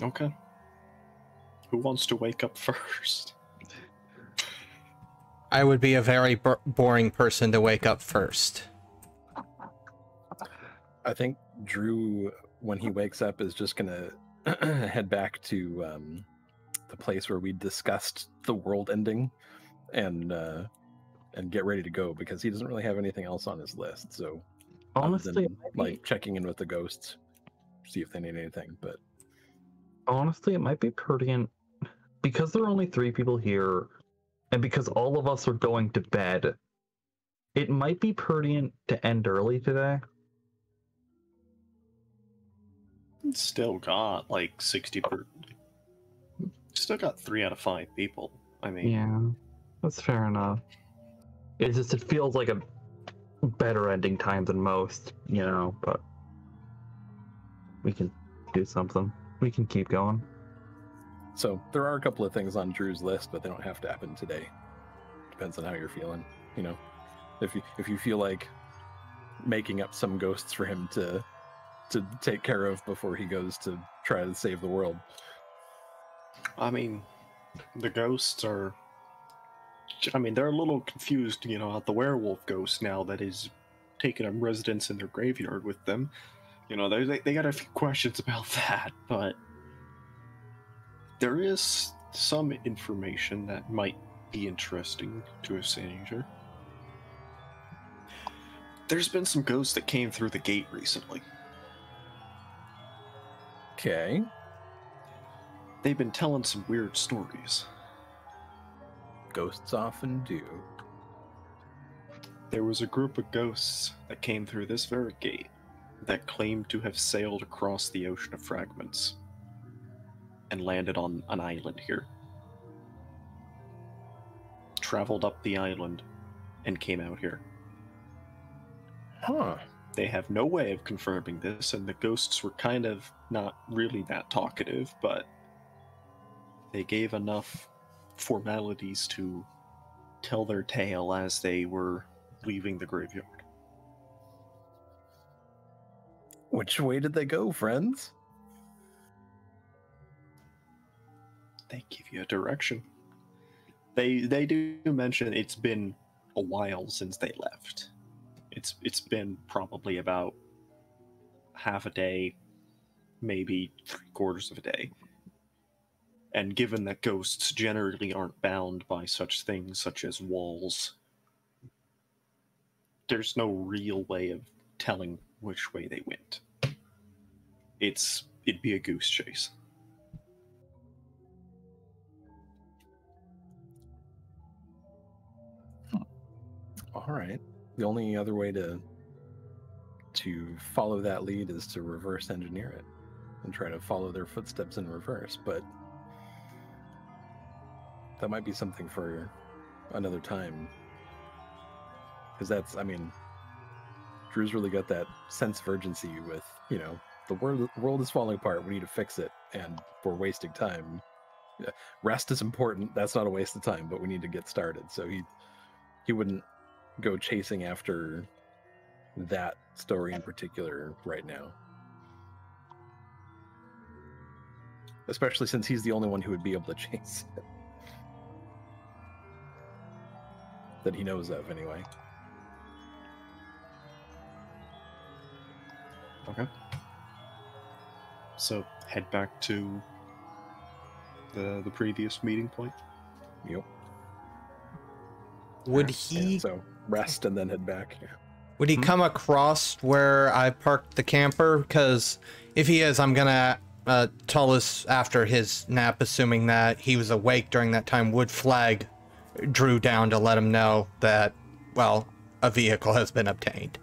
Okay. Who wants to wake up first? I would be a very boring person to wake up first. I think Drew, when he wakes up, is just gonna head back to the place where we discussed the world ending, and get ready to go because he doesn't really have anything else on his list. So, honestly, other than, like checking in with the ghosts, see if they need anything. But honestly, it might be prudent because there are only 3 people here, and because all of us are going to bed. It might be prudent to end early today. Still got like 60 Still got 3 out of 5 people. I mean, Yeah, that's fair enough. It feels like a better ending time than most, you know, but we can do something. We can keep going. so there are a couple of things on Drew's list, but they don't have to happen today. Depends on how you're feeling, you know. If you feel like making up some ghosts for him to take care of before he goes to try to save the world. I mean, the ghosts are... I mean, they're a little confused, you know, at the werewolf ghost now that is taking up residence in their graveyard with them. You know, they got a few questions about that, but there is some information that might be interesting to a stranger. There's been some ghosts that came through the gate recently. Okay. They've been telling some weird stories. Ghosts often do. There was a group of ghosts that came through this very gate that claimed to have sailed across the ocean of fragments and landed on an island here. Traveled up the island and came out here. Huh. They have no way of confirming this, and the ghosts were kind of not really that talkative, but they gave enough formalities to tell their tale as they were leaving the graveyard. Which way did they go, friends? They give you a direction. They do mention it's been a while since they left. It's been probably about half a day, maybe 3/4 of a day. And given that ghosts generally aren't bound by such things such as walls, there's no real way of telling which way they went. It'd be a goose chase. All right. The only other way to follow that lead is to reverse engineer it and try to follow their footsteps in reverse, but that might be something for another time. Because that's, I mean, Drew's really got that sense of urgency with, you know, the world is falling apart, we need to fix it, and we're wasting time. Rest is important, that's not a waste of time, but we need to get started. So he wouldn't go chasing after that story in particular right now. Especially since he's the only one who would be able to chase it. That he knows of, anyway. Okay. So, head back to the previous meeting point. Yep. Would he... So, rest and then head back. Yeah. Would he come across where I parked the camper? Because if he is, I'm gonna tell us after his nap, assuming that he was awake during that time, would flag Drew down to let him know that, well, a vehicle has been obtained.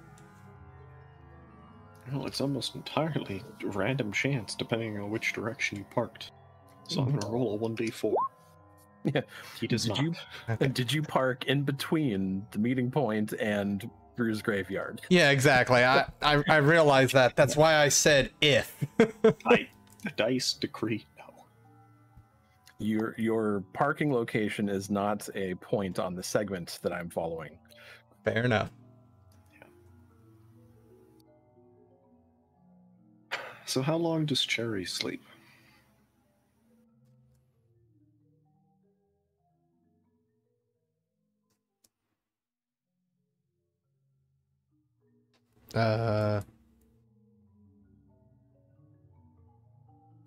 Well, it's almost entirely random chance, depending on which direction you parked. So I'm gonna roll a 1d4. Yeah. He does not. Did you park in between the meeting point and Drew's graveyard? Yeah, exactly. I realize that. That's why I said if. The dice decree no. Your parking location is not a point on the segment that I'm following. Fair enough. So how long does Cherry sleep?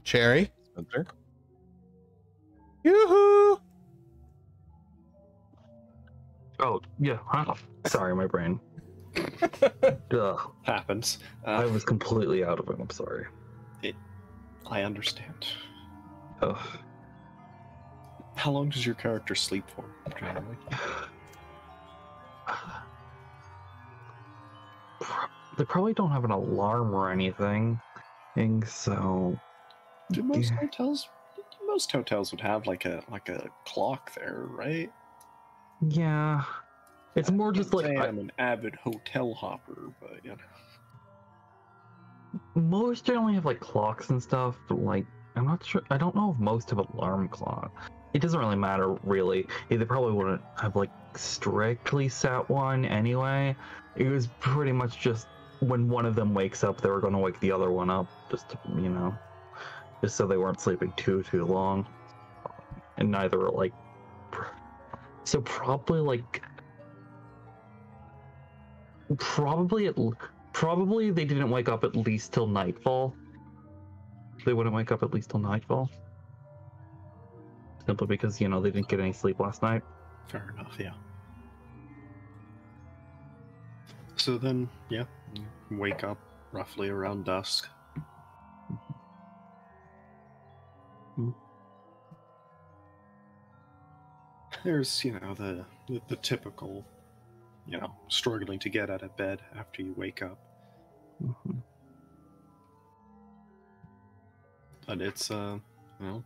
Cherry? Spencer? Yoo-hoo! Oh, yeah. Huh? Sorry, my brain. Ugh. Happens. I was completely out of it. I'm sorry. I understand. Ugh. How long does your character sleep for, generally? They probably don't have an alarm or anything, and so Do most hotels would have like a clock there, right? yeah, it's more just like I'm an avid hotel hopper, but you know. most generally have like clocks and stuff, but like I'm not sure. I don't know if most have alarm clock. It doesn't really matter really. They probably wouldn't have like strictly set one anyway. It was pretty much just when one of them wakes up, they were going to wake the other one up, just to, you know, just so they weren't sleeping too long, and neither were like. So probably they didn't wake up at least till nightfall. They wouldn't wake up at least till nightfall. Simply because, you know, they didn't get any sleep last night. Fair enough, yeah. So then, yeah, you wake up roughly around dusk. There's, you know, the typical, you know, struggling to get out of bed after you wake up. Mm-hmm. But it's, you know,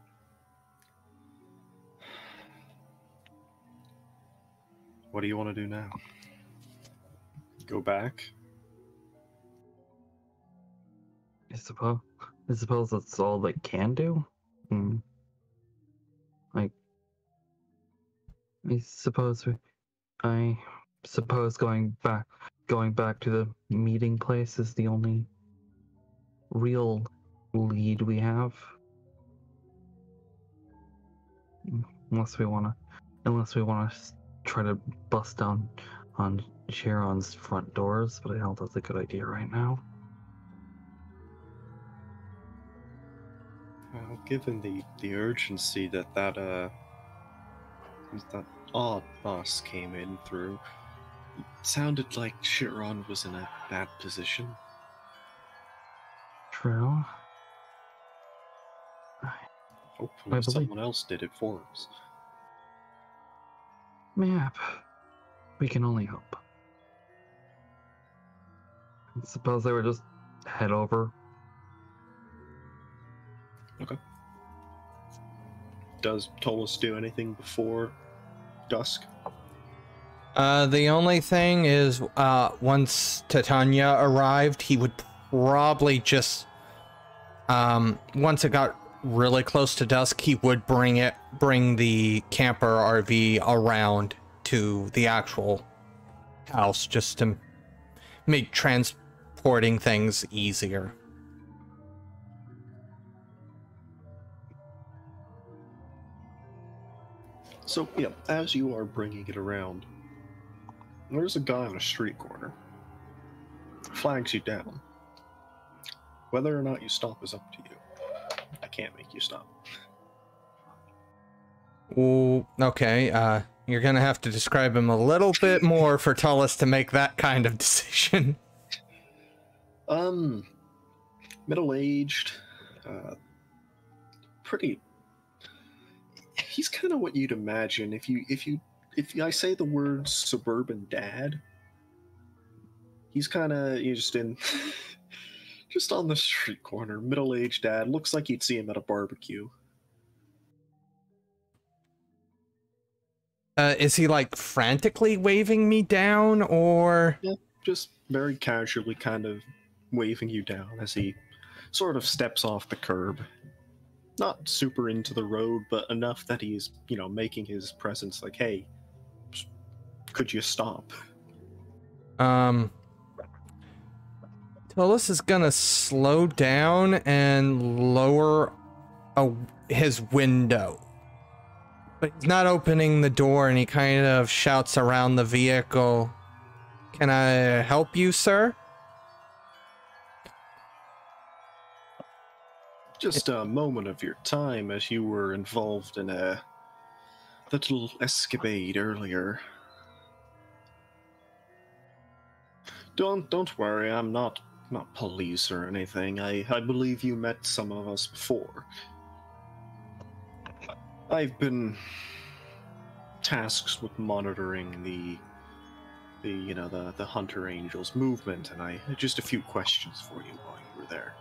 what do you want to do now? Go back? I suppose that's all they can do. Like, I suppose going back to the meeting place is the only real lead we have. Unless we wanna try to bust down on Sharon's front doors, but I don't think that's a good idea right now. Well, given the urgency that odd boss came in through, it sounded like Sharon was in a bad position. True. Hopefully someone else did it for us. Map. We can only hope. I suppose they would just head over. Okay. Does Tolis do anything before dusk? The only thing is, once Titania arrived, he would probably just, once it got really close to dusk, he would bring the camper RV around to the actual house just to make transporting things easier. So, yeah, as you are bringing it around, there's a guy on a street corner. Flags you down. Whether or not you stop is up to you. I can't make you stop. Ooh, okay, you're gonna have to describe him a little bit more for Tullus to make that kind of decision. Middle-aged, pretty... He's kind of what you'd imagine if I say the word suburban dad. He's kind of just on the street corner, middle-aged dad. Looks like you'd see him at a barbecue. Is he like frantically waving me down, or? Yeah, just very casually kind of waving you down as he sort of steps off the curb. Not super into the road, but enough that he's, you know, making his presence like, hey, could you stop? Tullus is gonna slow down and lower his window. But he's not opening the door, and he kind of shouts around the vehicle, "Can I help you, sir?" Just a moment of your time as you were involved in a little escapade earlier. Don't worry, I'm not police or anything. I believe you met some of us before. I've been tasked with monitoring the Hunter Angels movement, and I had just a few questions for you while you were there.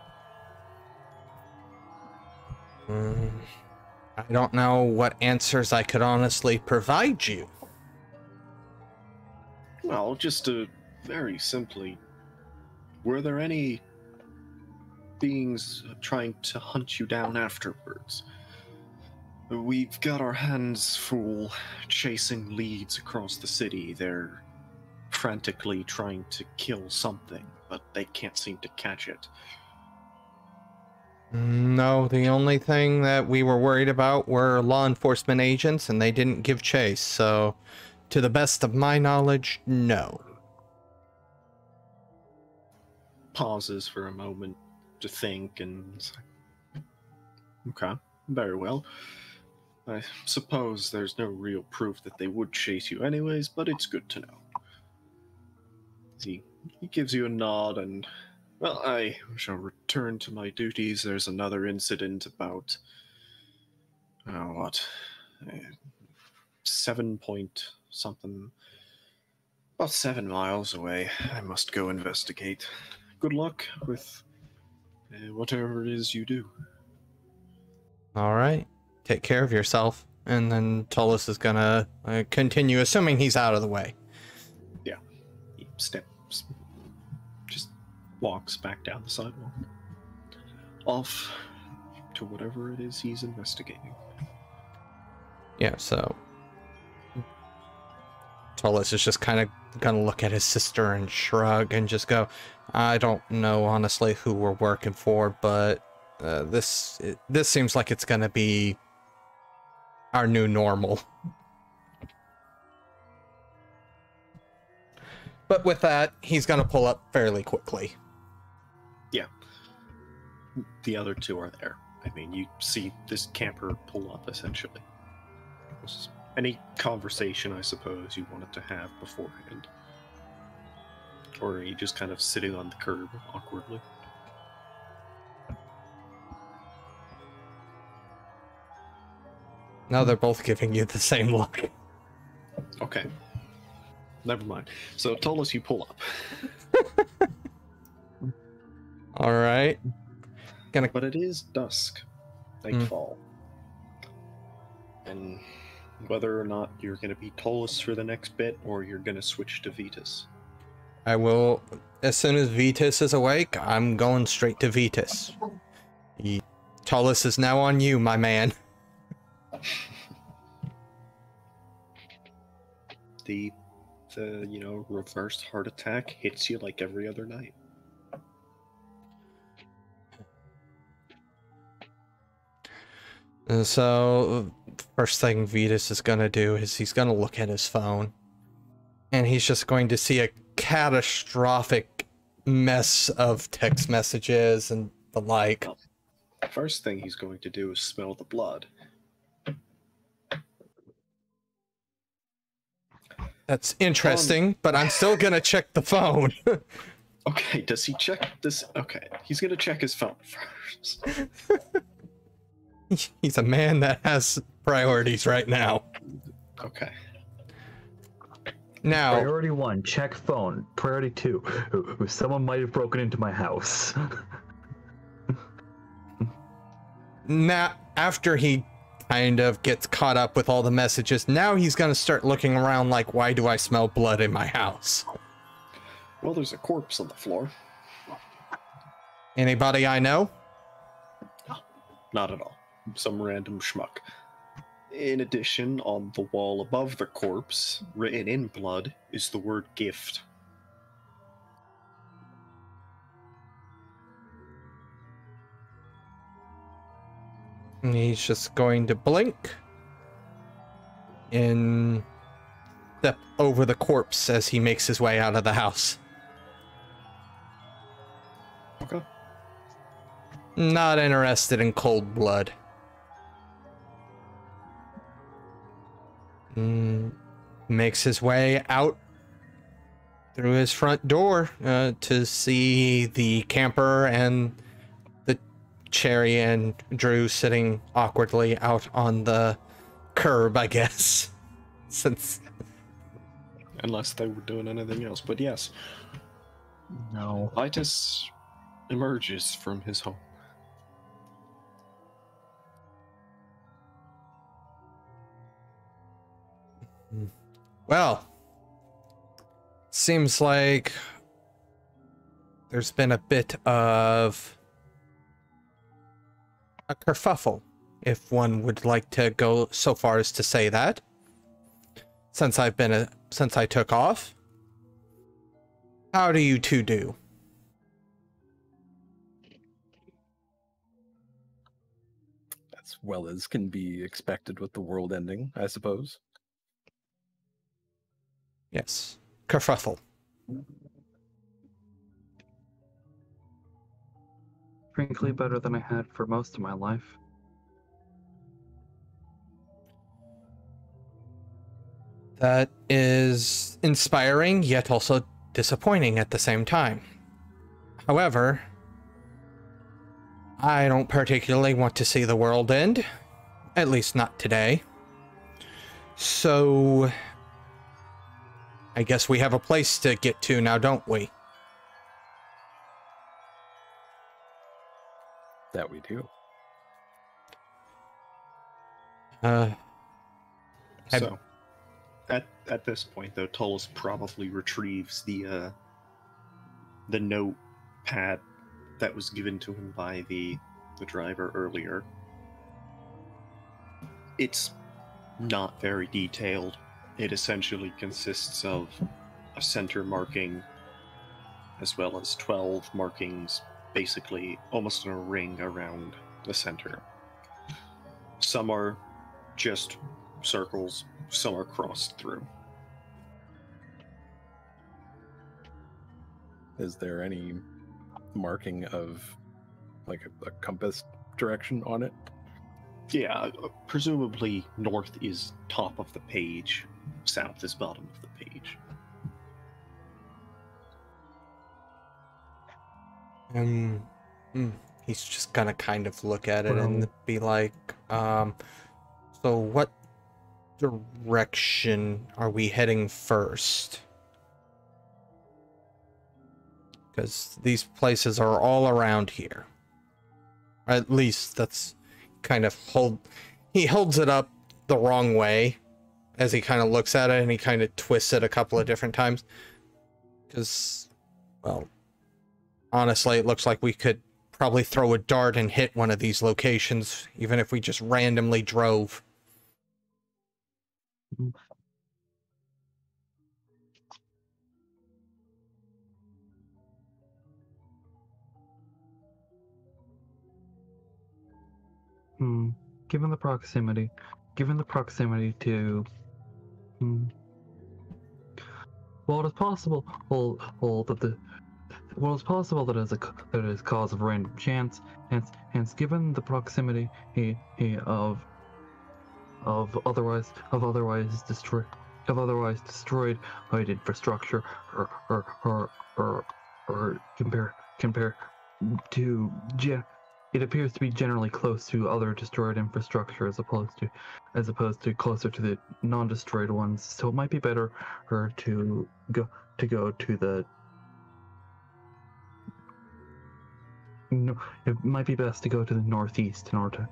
I don't know what answers I could honestly provide you. Well, just very simply, were there any beings trying to hunt you down afterwards? We've got our hands full chasing leads across the city. They're frantically trying to kill something, but they can't seem to catch it. No, the only thing that we were worried about were law enforcement agents, and they didn't give chase, so to the best of my knowledge, no. Pauses for a moment to think, and okay, very well. I suppose there's no real proof that they would chase you anyways, but it's good to know. He gives you a nod, and, well, I shall return to my duties. There's another incident about, 7 point something, about 7 miles away. I must go investigate. Good luck with whatever it is you do. All right. Take care of yourself. And then Tullus is gonna continue, assuming he's out of the way. Yeah. He steps, just walks back down the sidewalk. Off to whatever it is he's investigating. Yeah, so Tullus is just kind of gonna look at his sister and shrug and just go, I don't know honestly who we're working for, but this seems like it's gonna be our new normal. But with that, he's gonna pull up fairly quickly. Yeah. The other two are there. I mean, you see this camper pull up, essentially. Any conversation, I suppose, you wanted to have beforehand? Or are you just kind of sitting on the curb awkwardly? Now they're both giving you the same look. Okay. Never mind. So, Tullus, you pull up. All right. But it is dusk. Nightfall. And whether or not you're going to be Tullus for the next bit, or you're going to switch to Vitus. I will, as soon as Vitus is awake, I'm going straight to Vitus. Tullus is now on you, my man. The reversed heart attack hits you like every other night. And so, first thing Vitus is gonna do is he's gonna look at his phone, and he's just going to see a catastrophic mess of text messages and the like. First thing he's going to do is smell the blood. That's interesting, but I'm still gonna check the phone. Okay, does he check this? Okay, he's gonna check his phone first. He's a man that has priorities right now. Okay. Now, Priority 1, check phone. Priority 2, someone might have broken into my house. now after he kind of gets caught up with all the messages, now he's gonna start looking around like, why do I smell blood in my house? Well, there's a corpse on the floor. Anybody I know? Not at all. Some random schmuck. In addition, on the wall above the corpse, written in blood, is the word gift. And he's just going to blink and step over the corpse as he makes his way out of the house. Okay. Not interested in cold blood. Makes his way out through his front door to see the camper and the Cherry and Drew sitting awkwardly out on the curb, I guess. Since Unless they were doing anything else, but yes. No. Vitus emerges from his home. Well, seems like there's been a bit of a kerfuffle, if one would like to go so far as to say that. Since I took off. How do you two do? As well as can be expected with the world ending, I suppose. Yes. Kerfuffle. Frankly, better than I had for most of my life. That is inspiring, yet also disappointing at the same time. However, I don't particularly want to see the world end. At least not today. So I guess we have a place to get to now, don't we? That we do. So, at this point, though, Tullus probably retrieves the notepad that was given to him by the driver earlier. It's not very detailed. It essentially consists of a center marking as well as 12 markings, basically almost in a ring around the center. Some are just circles, some are crossed through. Is there any marking of like a compass direction on it? Yeah, presumably north is top of the page, south is bottom of the page. He's just gonna kind of look at it and be like, so what direction are we heading first? Because these places are all around here. Or at least that's kind of he holds it up the wrong way as he kind of looks at it, and he kind of twists it a couple of different times. Because, well, honestly, it looks like we could probably throw a dart and hit one of these locations, even if we just randomly drove. Given the proximity to, well, it is possible. It's possible that it is cause of random chance. Hence, given the proximity of otherwise destroyed infrastructure, or compare to it appears to be generally close to other destroyed infrastructure as opposed to closer to the non-destroyed ones. So it might be better to go to the. No, it might be best to go to the northeast in order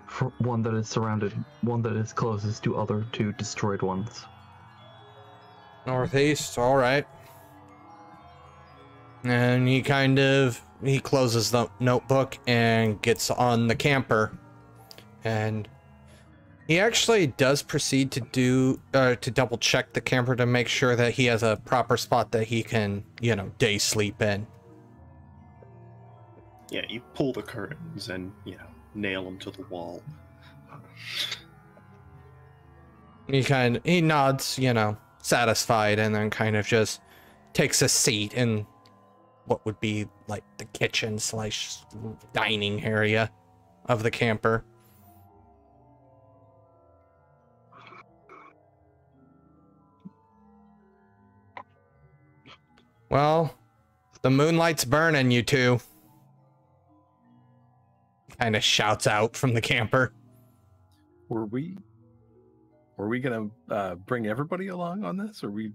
for one that is closest to other two destroyed ones. Northeast, all right. And he closes the notebook and gets on the camper, and he actually does proceed to double check the camper to make sure that he has a proper spot that he can, day sleep in. Yeah, you pull the curtains and, nail them to the wall. He nods, satisfied, and then kind of just takes a seat and what would be like the kitchen slash dining area of the camper. Well, the moonlight's burning, you two. Kind of shouts out from the camper. Were we gonna bring everybody along on this, or we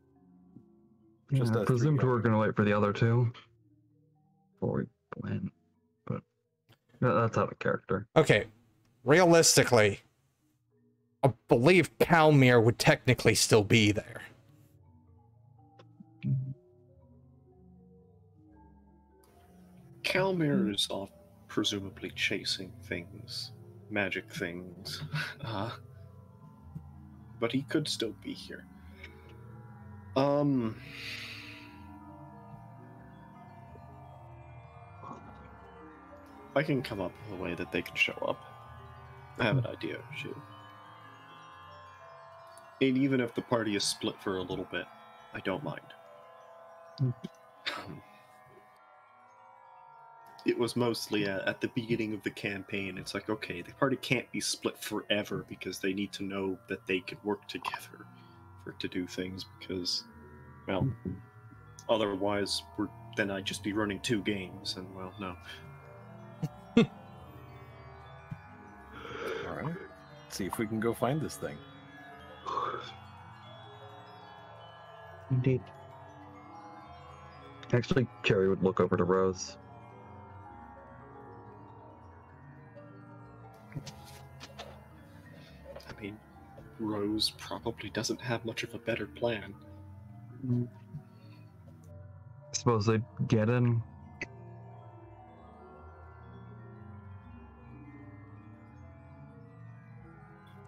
just I presumed we were going to wait for the other two before we plan, but that's out of character. Okay, realistically, I believe Kalmir would technically still be there. Kalmir is off, presumably chasing things, magic things, but he could still be here. I can come up with a way that they can show up. I have an idea, shoot. And even if the party is split for a little bit, I don't mind. It was mostly at the beginning of the campaign. It's like, okay, the party can't be split forever because they need to know that they can work together to do things, because, well, otherwise then I'd just be running 2 games, and, well, no. Alright. See if we can go find this thing. Indeed. Actually, Cherry would look over to Rose. I mean, Rose probably doesn't have much of a better plan. Suppose they'd get in.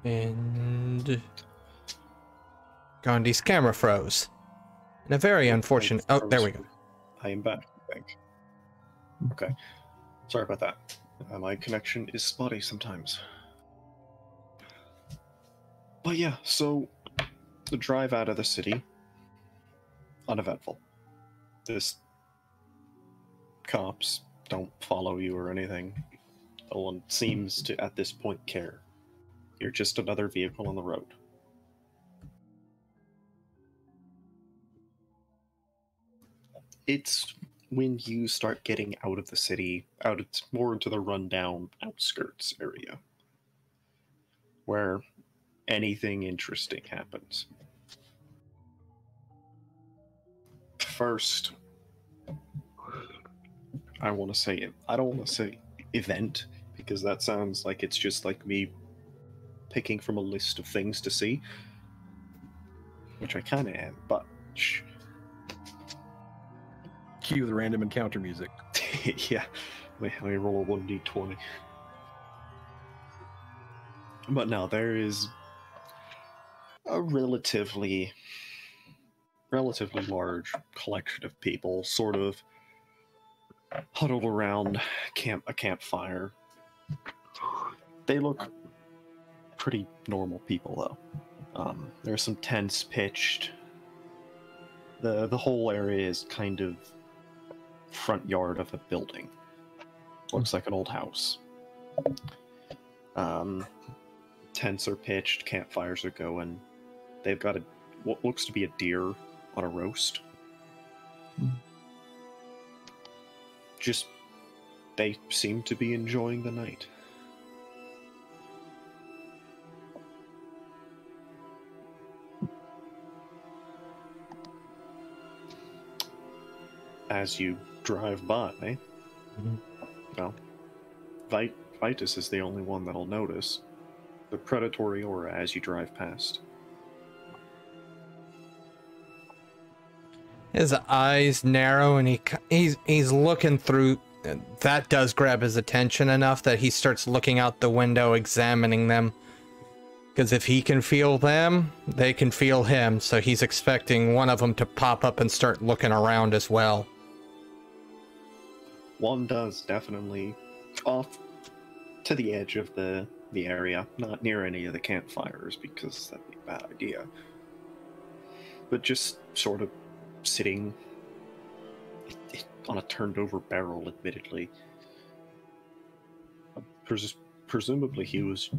And Gandhi's camera froze. In a very unfortunate... Oh, there we go. I am back, I think. Okay. Sorry about that. My connection is spotty sometimes. But yeah, so the drive out of the city, uneventful. This cops don't follow you or anything. No one seems to, at this point, care. You're just another vehicle on the road. It's when you start getting out of the city, more into the rundown outskirts area, where anything interesting happens. First, I don't want to say event, because that sounds like it's just like me picking from a list of things to see, which I kind of am, but shh. Cue the random encounter music. Yeah, let me roll a 1d20. But no, there is a relatively large collection of people sort of huddled around a campfire. They look pretty normal people, though. There's some tents pitched. The whole area is kind of front yard of a building. Looks like an old house. Tents are pitched, campfires are going. They've got what looks to be a deer on a roast. Just, they seem to be enjoying the night. As you drive by, well, Vitus is the only one that'll notice the predatory aura as you drive past. His eyes narrow, and he's looking through. That does grab his attention enough that he starts looking out the window, examining them. Because if he can feel them, they can feel him. So he's expecting one of them to pop up and start looking around as well. One does definitely off to the edge of the area, not near any of the campfires, because that'd be a bad idea. But just sort of sitting. on a turned over barrel, admittedly. Presumably he was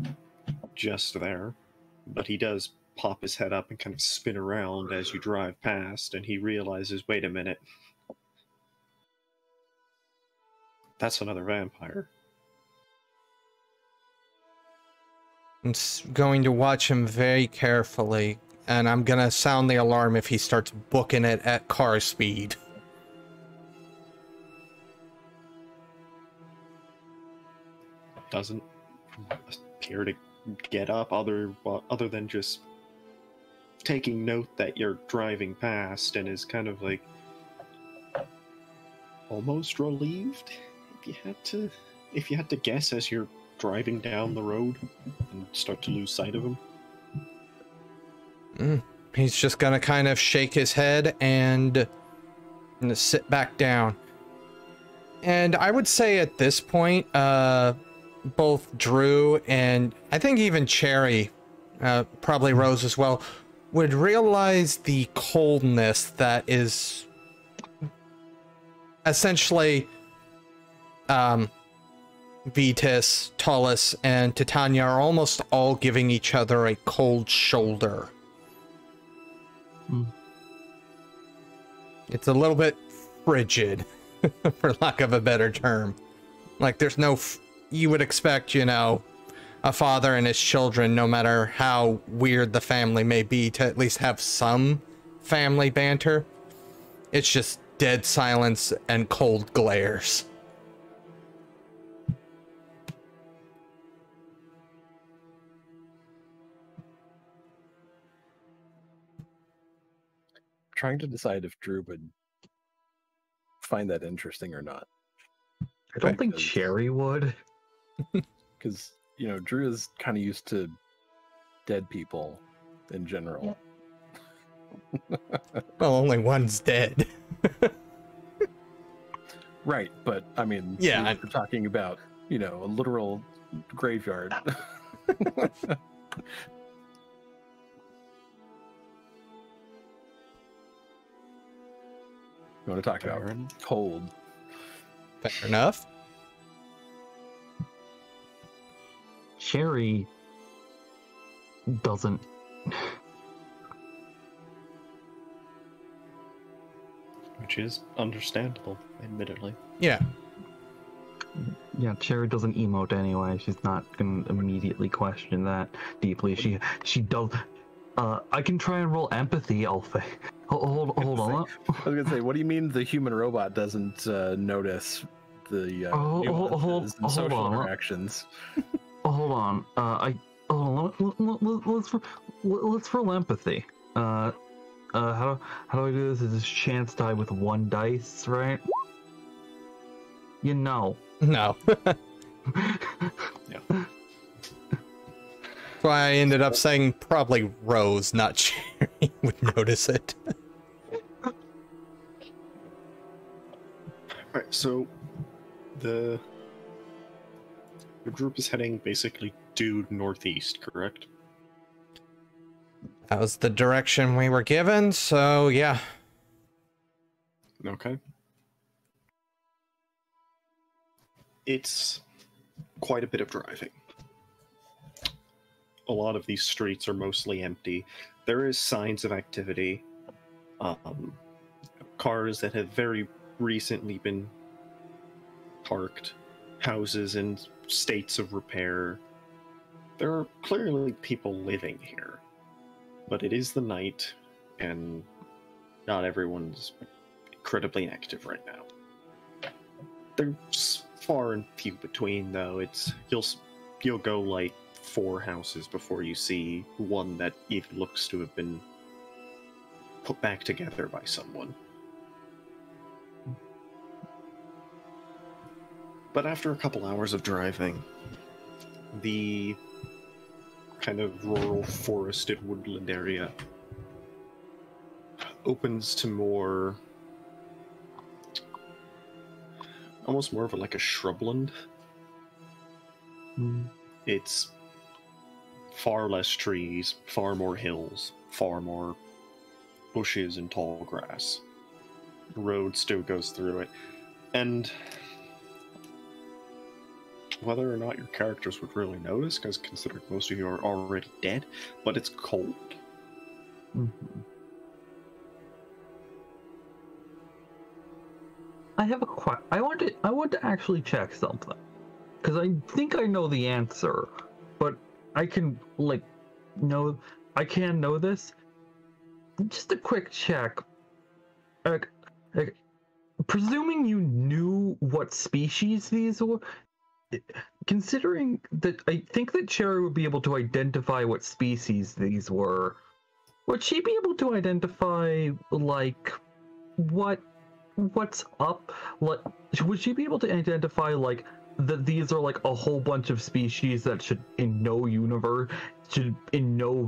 just there, but he does pop his head up and kind of spin around as you drive past, and he realizes, wait a minute, that's another vampire. I'm going to watch him very carefully, and I'm gonna sound the alarm if he starts booking it at car speed. Doesn't appear to get up other than just taking note that you're driving past, and is kind of like almost relieved, if you had to guess, as you're driving down the road and start to lose sight of him. He's just gonna kind of shake his head and sit back down. And I would say at this point, both Drew and I think even Cherry, probably Rose as well, would realize the coldness that is essentially Vitus, Tullus, and Titania are almost all giving each other a cold shoulder. It's a little bit frigid, for lack of a better term. Like, there's no... you would expect, you know, a father and his children, no matter how weird the family may be, to at least have some family banter. It's just dead silence and cold glares. Trying to decide if Drew would find that interesting or not. I don't think Cherry would. Because, you know, Drew is kind of used to dead people in general. Yeah. Well, only one's dead. Right, but, I mean, yeah, we're talking about, you know, a literal graveyard. You want to talk about cold? Fair enough. Cherry doesn't. Which is understandable, admittedly. Yeah. Yeah, Cherry doesn't emote anyway. She's not gonna immediately question that deeply. She does. I can try and roll empathy, Alpha. Hold on. I was gonna say, what do you mean the human robot doesn't notice the nuances and social interactions? Hold on. Let's roll empathy. How do I do this? Is this chance die with one dice, right? You know. No. Yeah. That's why I ended up saying probably Rose, not Cherry, would notice it. Alright, so the group is heading basically due northeast, correct? That was the direction we were given, so yeah. Okay. It's quite a bit of driving. A lot of these streets are mostly empty. There is signs of activity. Cars that have very recently been parked, houses in states of repair. There are clearly people living here, but it is the night, and not everyone's incredibly active right now. They're far and few between, though. You'll go like 4 houses before you see one that even looks to have been put back together by someone. But after a couple hours of driving, the kind of rural forested woodland area opens to more, almost more of like a shrubland. It's far less trees, far more hills, far more bushes and tall grass. The road still goes through it. And whether or not your characters would really notice, because considering most of you are already dead, but it's cold. Mm-hmm. I have a question. I want to actually check something, because I think I know the answer, but I can I can know this. Just a quick check. Like, presuming you knew what species these were, considering that I think that Cherry would be able to identify what species these were, would she be able to identify like what's up? Like, would she be able to identify like that these are like a whole bunch of species that should in no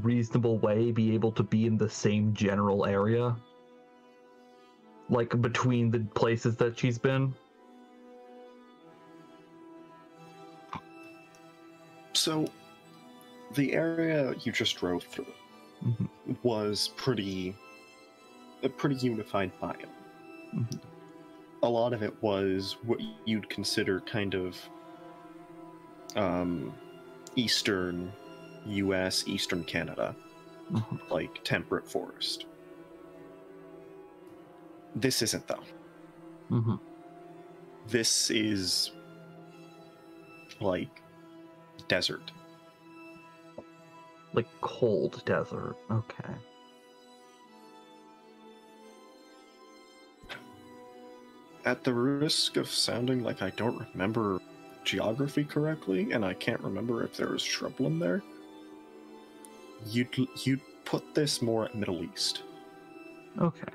reasonable way be able to be in the same general area? Like between the places that she's been? So, the area you just drove through was a pretty unified biome. Mm-hmm. A lot of it was what you'd consider kind of eastern US, eastern Canada, like temperate forest. This isn't, though. Mm-hmm. This is like desert. Like cold desert. Okay. At the risk of sounding like I don't remember geography correctly, and I can't remember if there was shrubland there, you'd put this more at Middle East. Okay.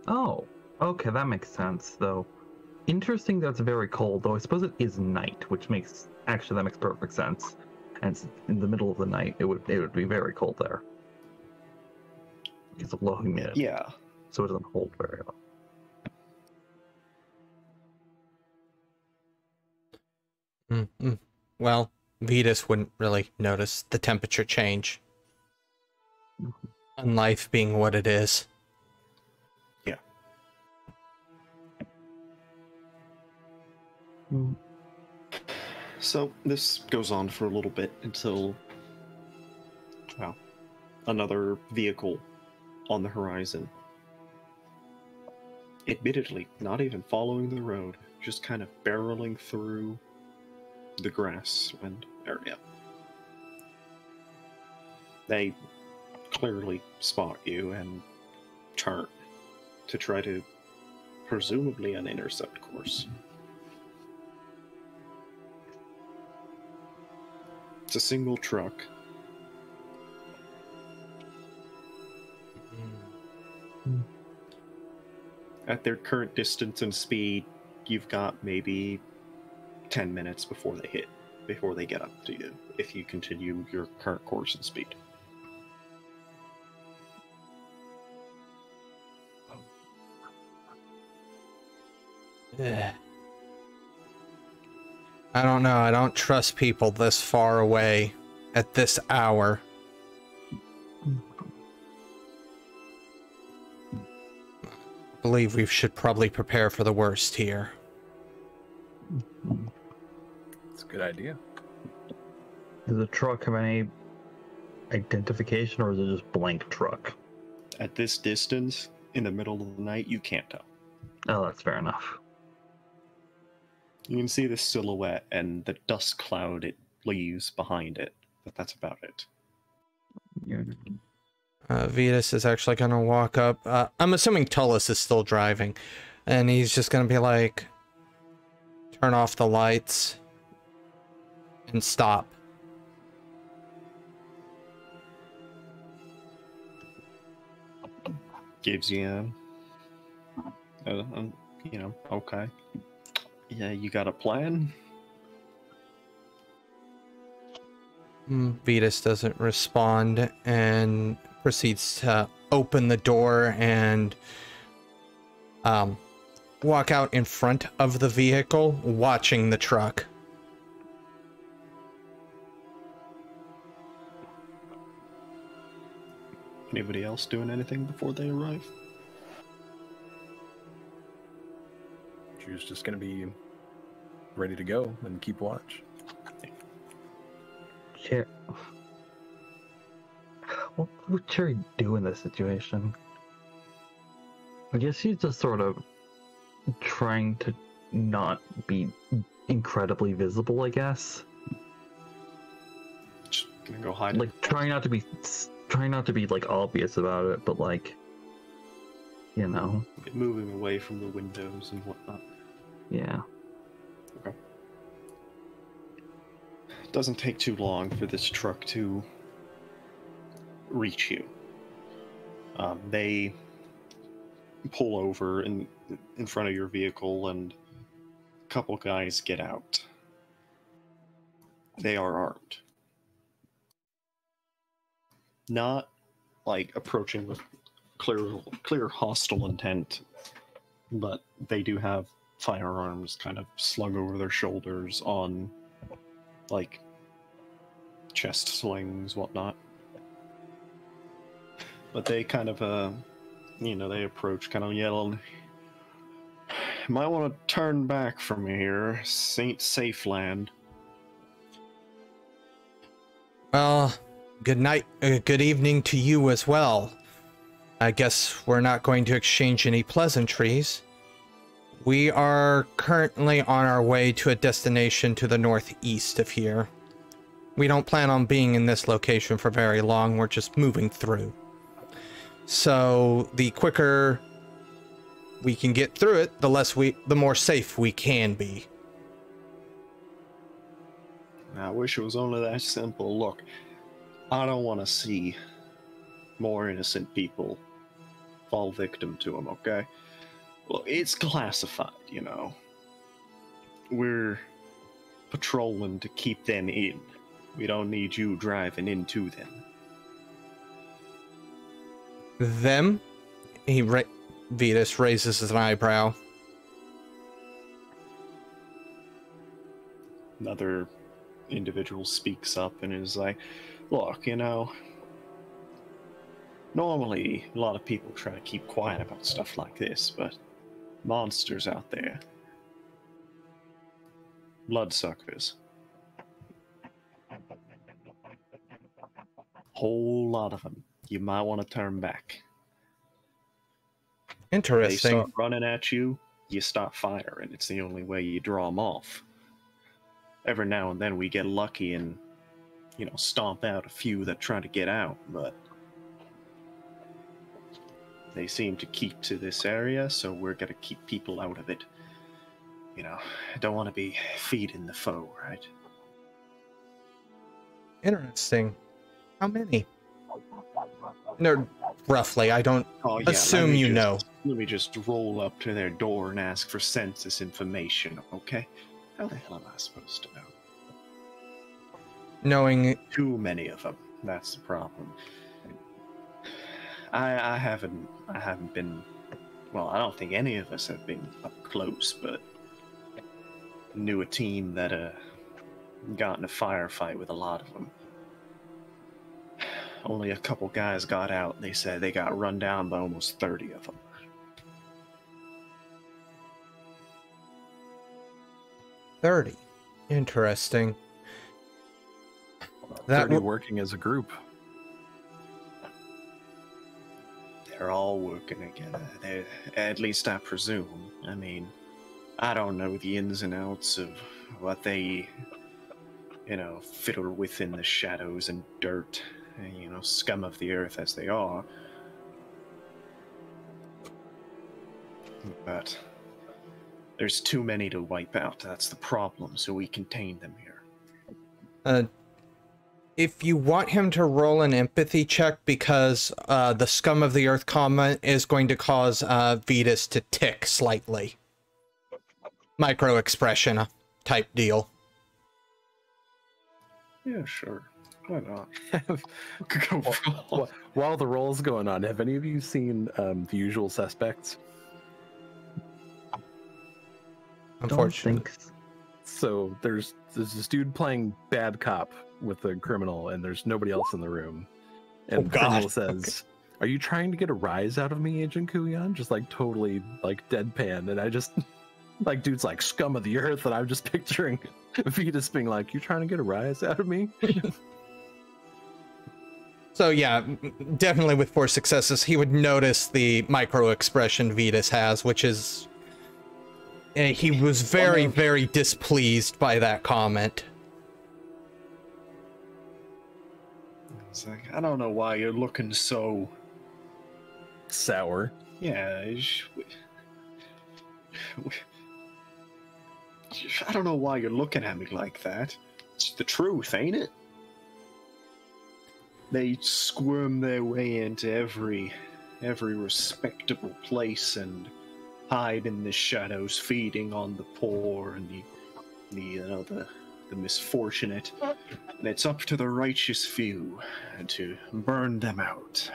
Oh, okay, that makes sense, though. Interesting that's very cold, though I suppose it is night, which makes... Actually, that makes perfect sense. And it's in the middle of the night, it would be very cold there. It's low humidity. Yeah. So it doesn't hold very well. Mm-mm. Well, Vitus wouldn't really notice the temperature change. On life being what it is. Yeah. Mm. So this goes on for a little bit until, well, another vehicle on the horizon. Admittedly, not even following the road, just kind of barreling through the grassland area. They clearly spot you and turn to try to presumably an intercept course. It's a single truck. At their current distance and speed, you've got maybe 10 minutes before they get up to you, if you continue your current course and speed. I don't know. I don't trust people this far away at this hour. I believe we should probably prepare for the worst here. It's a good idea. Does the truck have any identification, or is it just blank truck? At this distance, in the middle of the night, you can't tell. Oh, that's fair enough. You can see the silhouette and the dust cloud it leaves behind it, but that's about it. Vitus is actually going to walk up. I'm assuming Tullus is still driving. And he's just going to be like, turn off the lights and stop. Gives you okay. Yeah, you got a plan? Vitus doesn't respond and proceeds to open the door and walk out in front of the vehicle, watching the truck. Anybody else doing anything before they arrive? Drew's just gonna be ready to go and keep watch. What would Cherry do in this situation? I guess she's just sort of trying to not be incredibly visible, I guess. Just gonna go hide. Like trying not to be like obvious about it, but like, you know, Moving away from the windows and whatnot. yeah. Okay. It doesn't take too long for this truck to reach you. They pull over in front of your vehicle, and a couple guys get out. They are armed. Not like approaching with clear hostile intent, but they do have firearms kind of slung over their shoulders on like chest slings, whatnot. But they kind of they approach kind of yelling, might want to turn back from here. This ain't safe land. Well, good night, good evening to you as well. I guess we're not going to exchange any pleasantries. We are currently on our way to a destination to the northeast of here. We don't plan on being in this location for very long, we're just moving through. So the quicker we can get through it, the more safe we can be. I wish it was only that simple. Look, I don't want to see more innocent people fall victim to them, okay? Well, it's classified, you know. We're patrolling to keep them in. We don't need you driving into them. Them? Vitus raises an eyebrow. Another individual speaks up and is like, look, you know, normally a lot of people try to keep quiet about stuff like this, but monsters out there. Bloodsuckers. Whole lot of them. You might want to turn back. Interesting. They start running at you, you start firing. It's the only way you draw them off. Every now and then we get lucky and, you know, stomp out a few that try to get out, but they seem to keep to this area, so we're gonna keep people out of it. You know, I don't want to be feeding the foe, right? Interesting. How many? No, roughly. I don't assume you know. Let me just roll up to their door and ask for census information, okay? How the hell am I supposed to know? Knowing Too many of them. That's the problem. I haven't been. Well, I don't think any of us have been up close, but knew a team that got in a firefight with a lot of them. Only a couple guys got out. They said they got run down by almost 30 of them. 30. Interesting. 30 working as a group. They're all working together. At least I presume. I mean, I don't know the ins and outs of what they, you know, fiddle with in the shadows and dirt, and, you know, scum of the earth as they are. But there's too many to wipe out. That's the problem, so we contain them here. If you want him to roll an empathy check, because the scum of the earth comment is going to cause Vitus to tick slightly. Micro expression type deal. Yeah, sure. Why not? While the roll's going on, have any of you seen The Usual Suspects? Unfortunately. So there's this dude playing bad cop with a criminal, and there's nobody else in the room. And the criminal says, "Are you trying to get a rise out of me, Agent Kuyan?" Just like totally like deadpan, and I just Like, dude's like scum of the earth, and I'm just picturing Vitus being like, "You trying to get a rise out of me?" So yeah, definitely with 4 successes, he would notice the micro expression Vitus has, which is he was very, very displeased by that comment. It's like, I don't know why you're looking so Sour. Yeah, I don't know why you're looking at me like that. It's the truth, ain't it? They squirm their way into every respectable place and hide in the shadows, feeding on the poor and the misfortunate. And it's up to the righteous few to burn them out.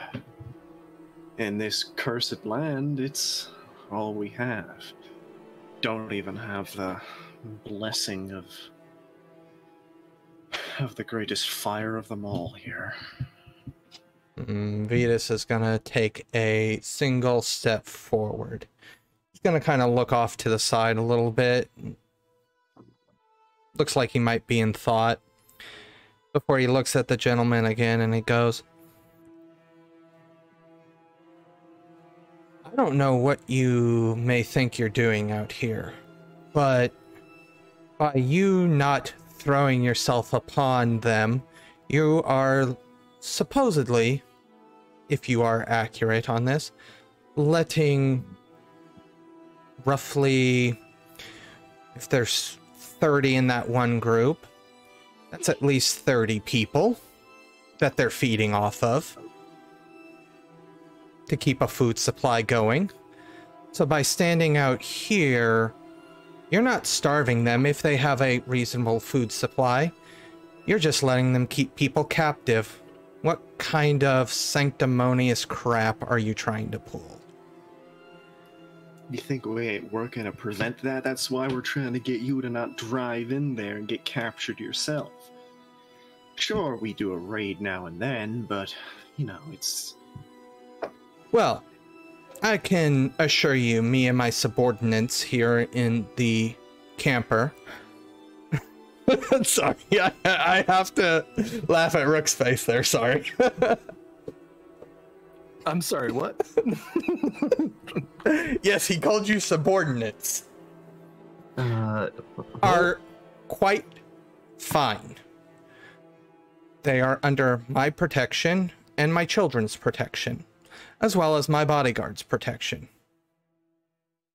In this cursed land, it's all we have. Don't even have the blessing of the greatest fire of them all here. Vitus is gonna take a single step forward. He's gonna kind of look off to the side a little bit. Looks like he might be in thought before he looks at the gentleman again, and he goes, I don't know what you may think you're doing out here, but by you not throwing yourself upon them, you are supposedly, if you are accurate on this, letting roughly, if there's 30 in that one group, that's at least 30 people that they're feeding off of to keep a food supply going. So by standing out here, you're not starving them if they have a reasonable food supply. You're just letting them keep people captive. What kind of sanctimonious crap are you trying to pull? You think we're gonna prevent that? That's why we're trying to get you to not drive in there and get captured yourself. Sure, we do a raid now and then, but, you know, it's... Well, I can assure you, me and my subordinates here in the camper... Sorry, I have to laugh at Rook's face there, sorry. I'm sorry, what? Yes, he called you subordinates. Are quite fine. They are under my protection and my children's protection, as well as my bodyguard's protection.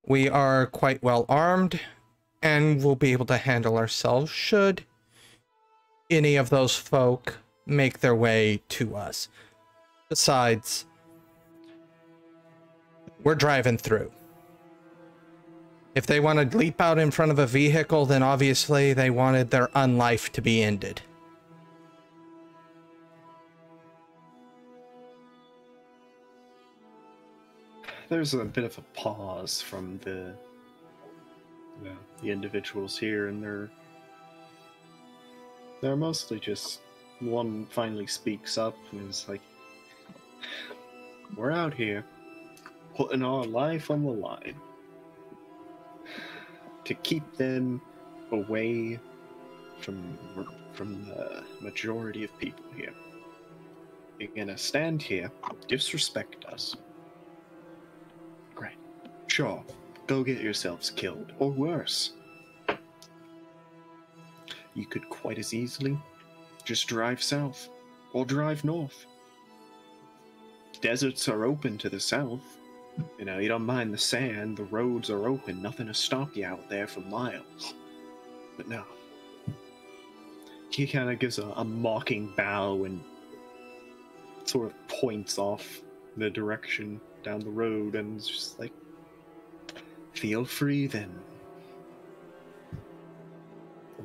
We are quite well armed, and we'll be able to handle ourselves should any of those folk make their way to us. Besides, we're driving through. If they want to leap out in front of a vehicle, then obviously they wanted their unlife to be ended. There's a bit of a pause from the individuals here, and they're mostly just, one finally speaks up and is like, we're out here putting our life on the line to keep them away from the majority of people here. You're gonna stand here, disrespect us. Great. Sure. Go get yourselves killed, or worse. You could quite as easily just drive south, or drive north. Deserts are open to the south. You know, you don't mind the sand, the roads are open, nothing to stop you out there for miles. But no. He kind of gives a mocking bow and sort of points off the direction down the road, and it's just like, feel free then.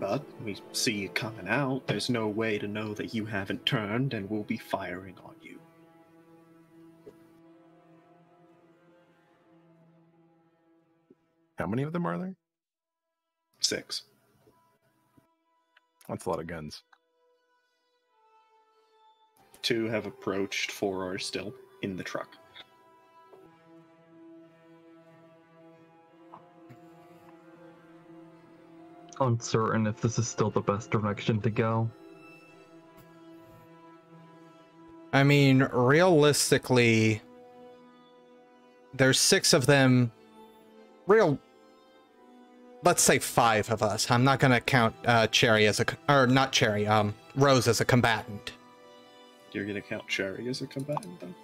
But we see you coming out. There's no way to know that you haven't turned, and we'll be firing on you. How many of them are there? 6. That's a lot of guns. 2 have approached, 4 are still in the truck. uncertain if this is still the best direction to go. I mean, realistically, there's 6 of them. Let's say 5 of us. I'm not gonna count Cherry as or not Cherry, Rose as a combatant. You're gonna count Cherry as a combatant, then?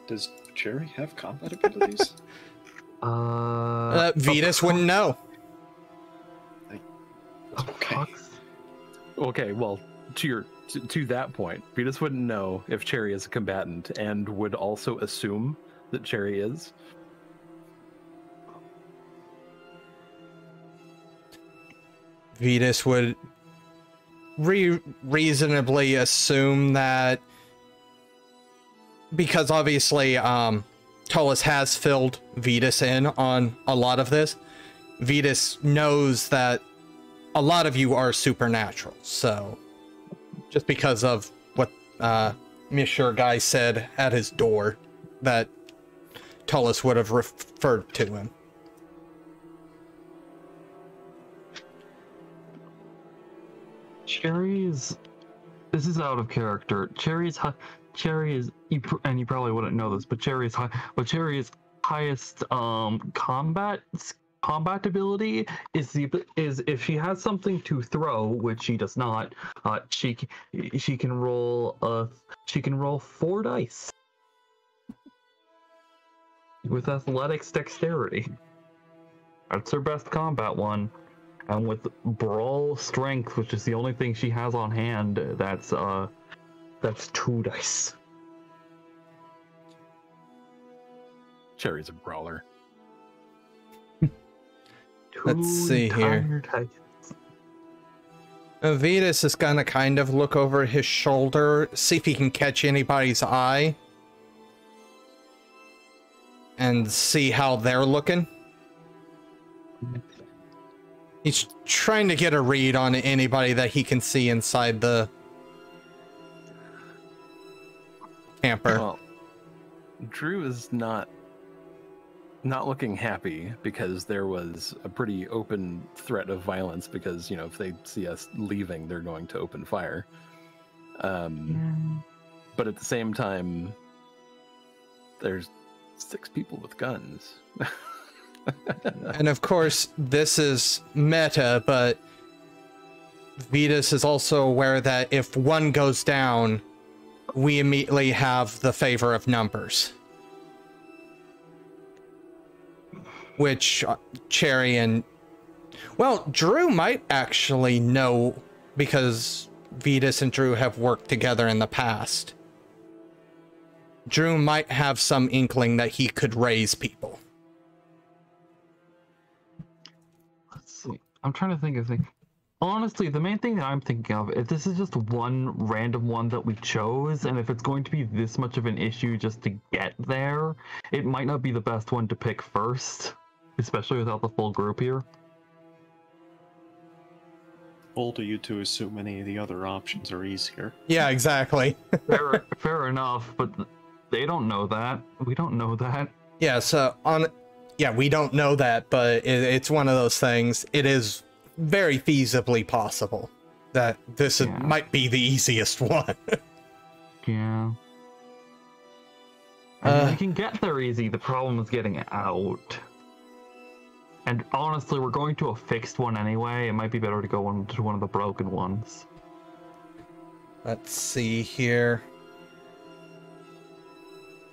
Does Cherry have combat abilities? Vitus wouldn't know. Okay. Okay, well, to that point, Vitus wouldn't know if Cherry is a combatant and would also assume that Cherry is. Vitus would reasonably assume that, because obviously Tullus has filled Vitus in on a lot of this. Vitus knows that a lot of you are supernatural, so just because of what Monsieur Guy said at his door, that Tullus would have referred to him. Cherry's... This is out of character. Cherry is, and you probably wouldn't know this, but Cherry's highest combat ability is if she has something to throw, which she does not. She can roll 4 dice with athletics dexterity. That's her best combat one. And with brawl strength, which is the only thing she has on hand, that's 2 dice. Cherry's a brawler. Let's see here. Vitus is gonna kind of look over his shoulder, see if he can catch anybody's eye, and see how they're looking. He's trying to get a read on anybody that he can see inside the camper. Well, Drew is not looking happy because there was a pretty open threat of violence because, if they see us leaving, they're going to open fire. But at the same time, there's 6 people with guns. And of course, this is meta, but Vitus is also aware that if one goes down, we immediately have the favor of numbers. Which Cherry and... Well, Drew might actually know, because Vitus and Drew have worked together in the past. Drew might have some inkling that he could raise people. I'm trying to think of things. Honestly, the main thing that I'm thinking of, if this is just one random one that we chose, and if it's going to be this much of an issue just to get there, it might not be the best one to pick first, especially without the full group here. Bold of you to assume any of the other options are easier. Yeah, exactly. Fair enough, but they don't know that. We don't know that. Yeah, so we don't know that, but it's one of those things. It is very feasibly possible that this might be the easiest one. Yeah. I mean, we can get there easy. The problem is getting out. And honestly, we're going to a fixed one anyway. It might be better to go to one of the broken ones. Let's see here.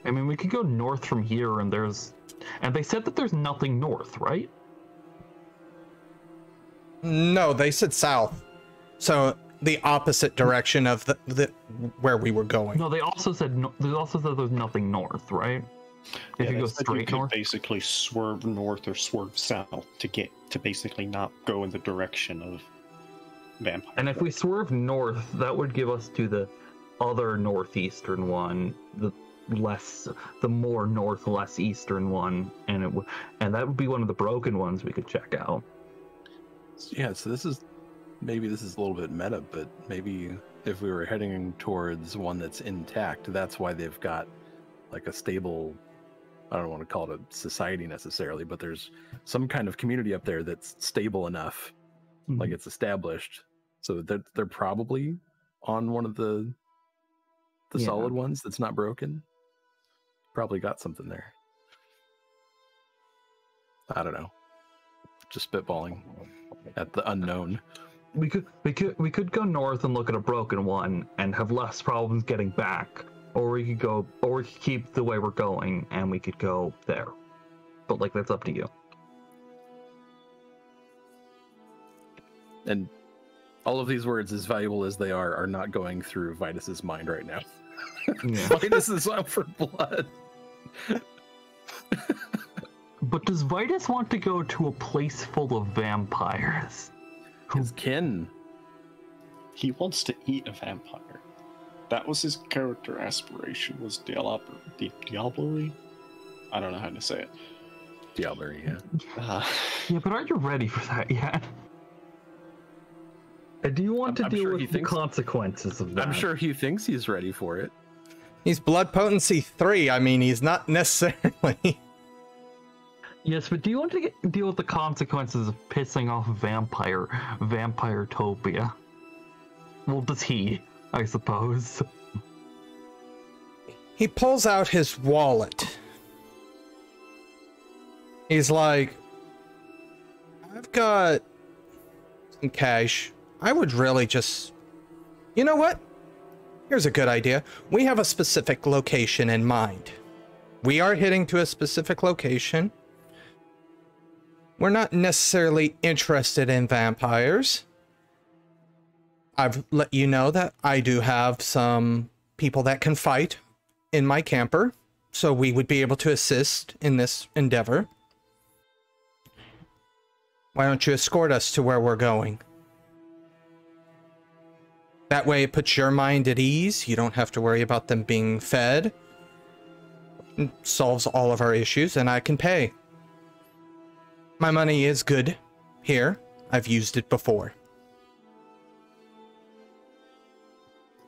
I mean, we could go north from here, and they said that there's nothing north, right? No, they said south. So the opposite direction of the where we were going. No, they also said there's nothing north, right? If you go straight north, basically swerve north or swerve south to basically not go in the direction of vampire. And if we swerve north, that would give us to the other northeastern one, the more north, less eastern one, and that would be one of the broken ones we could check out. Yeah, so this is a little bit meta, but maybe if we were heading towards one that's intact, that's why they've got like a stable I don't want to call it a society necessarily, but there's some kind of community up there that's stable enough, like it's established, so that they're probably on one of the solid ones that's not broken. Probably got something there. I don't know. Just spitballing at the unknown. We could go north and look at a broken one and have less problems getting back, or we could keep the way we're going and we could go there. But like, that's up to you. And all of these words, as valuable as they are not going through Vitus's mind right now. Yeah. Vitus is out for blood. But does Vitus want to go to a place full of vampires? His kin. He wants to eat a vampire. That was his character aspiration, was Diablerie? I don't know how to say it. Diablerie, yeah. Yeah, but are you ready for that yet? Do you want to deal with the consequences of that? I'm sure he thinks he's ready for it. He's blood potency 3. I mean, he's not necessarily. Yes, but do you want to deal with the consequences of pissing off Vampire-topia? Well, does he, I suppose. He pulls out his wallet. He's like, I've got some cash. I would really just... You know what? Here's a good idea. We have a specific location in mind. We are heading to a specific location. We're not necessarily interested in vampires. I've let you know that I do have some people that can fight in my camper, so we would be able to assist in this endeavor. Why don't you escort us to where we're going? That way it puts your mind at ease. You don't have to worry about them being fed. It solves all of our issues, and I can pay. My money is good here. I've used it before.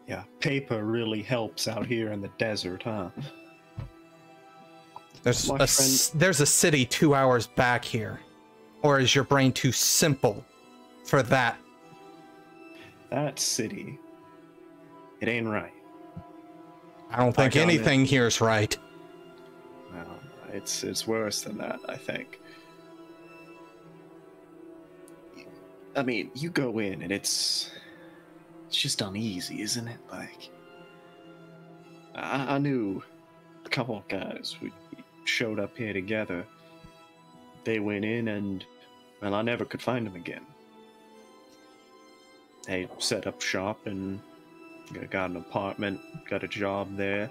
Yeah, paper really helps out here in the desert, huh? There's a city 2 hours back here. Or is your brain too simple for that? That city, it ain't right. I don't think anything here's right. Well, it's worse than that, I think. I mean, you go in and it's just uneasy, isn't it? Like, I knew a couple of guys. We showed up here together. They went in and, well, I never could find them again. They set up shop and got an apartment, got a job there.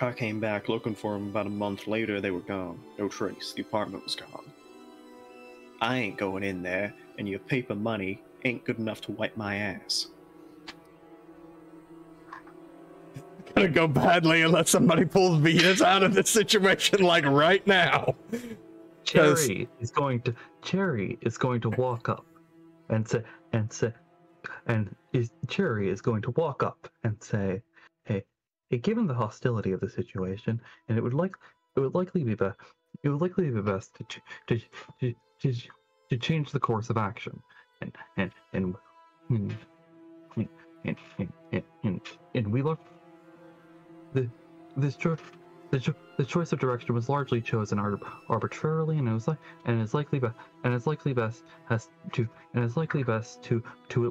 I came back looking for them about a month later. They were gone. No trace. The apartment was gone. I ain't going in there, and your paper money ain't good enough to wipe my ass. Gonna go badly unless somebody pulls Vitus out of this situation, like right now. Cherry is going to walk up and say, Cherry is going to walk up and say, hey, given the hostility of the situation, and it would likely be best to change the course of action, and we look the choice of direction was largely chosen arbitrarily, and it's likely best to at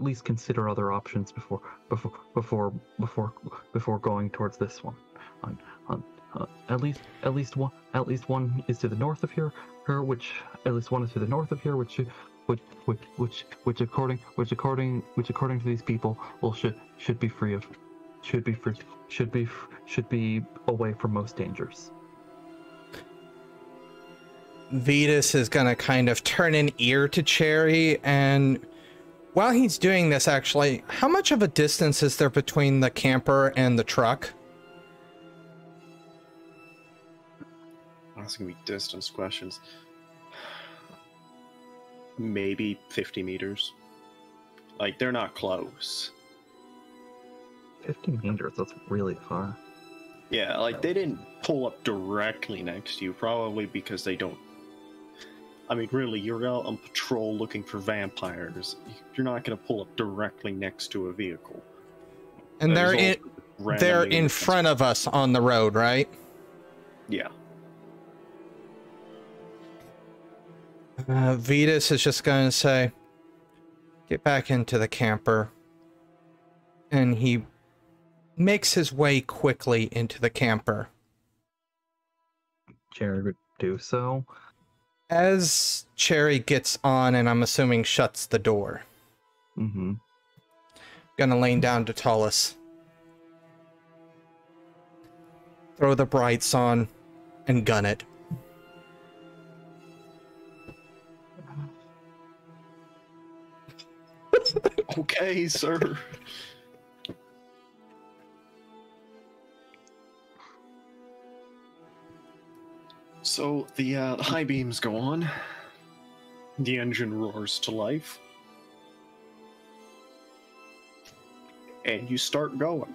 least consider other options before going towards this one. At least one is to the north of here, which according to these people should be away from most dangers. Vitus is gonna kind of turn an ear to Cherry, and while he's doing this, actually, how much of a distance is there between the camper and the truck? That's gonna be distance questions. Maybe 50 meters. Like, they're not close. 50 meters, that's really far. Yeah, like they didn't pull up directly next to you, probably because they don't. I mean, really, you're out on patrol looking for vampires. You're not going to pull up directly next to a vehicle. And they're Randomly in front of us on the road, right? Yeah. Vitus is just going to say, get back into the camper. And he makes his way quickly into the camper. Cherry would do so. As Cherry gets on, and I'm assuming shuts the door. Mm-hmm. Gonna lean down to Tullus. Throw the brights on and gun it. Okay, sir. So the high beams go on. The engine roars to life. And you start going.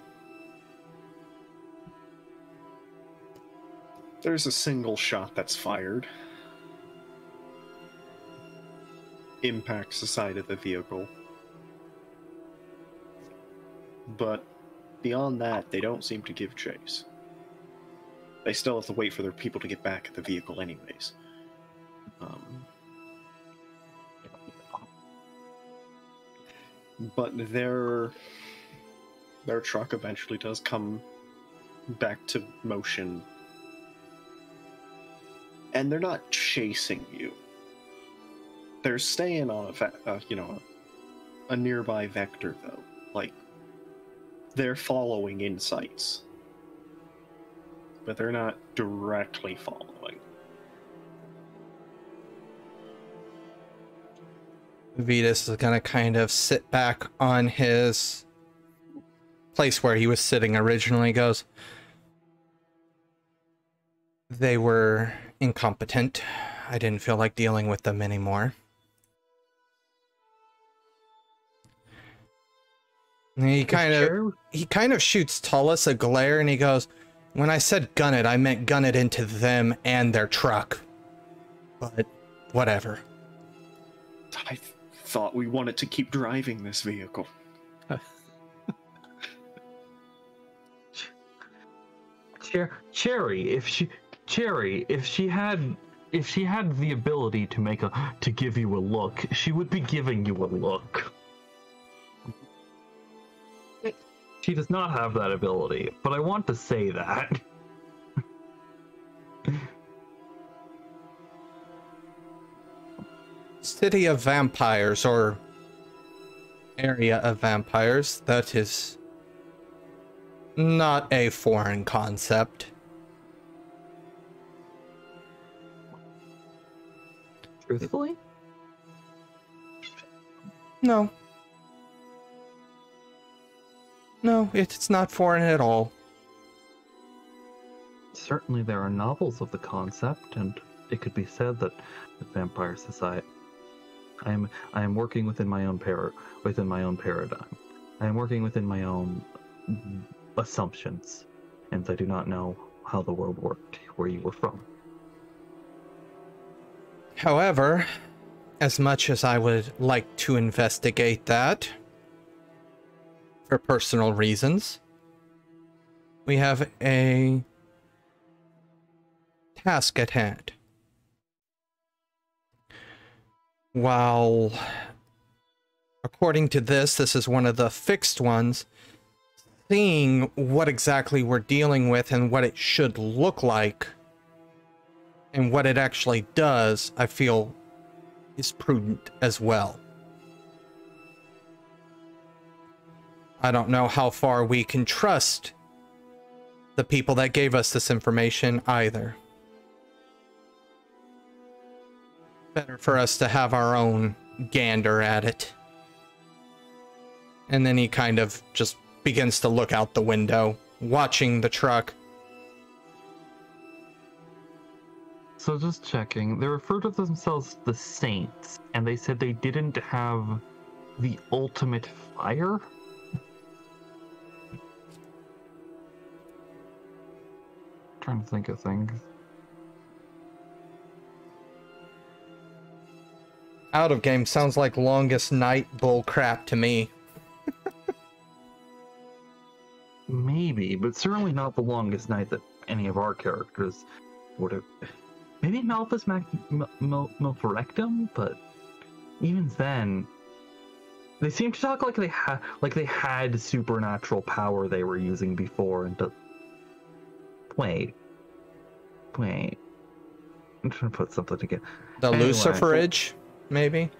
There's a single shot that's fired. Impacts the side of the vehicle. But beyond that, they don't seem to give chase. They still have to wait for their people to get back at the vehicle anyways. But their truck eventually does come back to motion. And they're not chasing you. They're staying on a nearby vector, though. Like, they're following insights. But they're not directly following. Vitus is gonna kind of sit back on his place where he was sitting originally. He goes, they were incompetent. I didn't feel like dealing with them anymore. And he kind of shoots Tullus a glare, and he goes, when I said gun it, I meant gun it into them and their truck. But whatever. I thought we wanted to keep driving this vehicle. Cherry, if she had the ability to give you a look, she would be giving you a look. She does not have that ability, but I want to say that. City of vampires, or area of vampires, that is not a foreign concept. Truthfully? No. No, it's not foreign at all. Certainly there are novels of the concept, and it could be said that the Vampire Society... I am working within my own paradigm. I am working within my own assumptions, and I do not know how the world worked where you were from. However, as much as I would like to investigate that, for personal reasons, we have a task at hand. While, according to this is one of the fixed ones, seeing what exactly we're dealing with and what it should look like and what it actually does, I feel is prudent as well. I don't know how far we can trust the people that gave us this information either. Better for us to have our own gander at it. And then he kind of just begins to look out the window, watching the truck. So just checking, they refer to themselves the Saints, and they said they didn't have the ultimate fire? Trying to think of things. Out of game sounds like longest night bull crap to me. Maybe, but certainly not the longest night that any of our characters would have. Maybe Malthus Milforectum, but even then, they seem to talk like they had supernatural power they were using before. And wait, I'm trying to put something together. The Luciferage, maybe.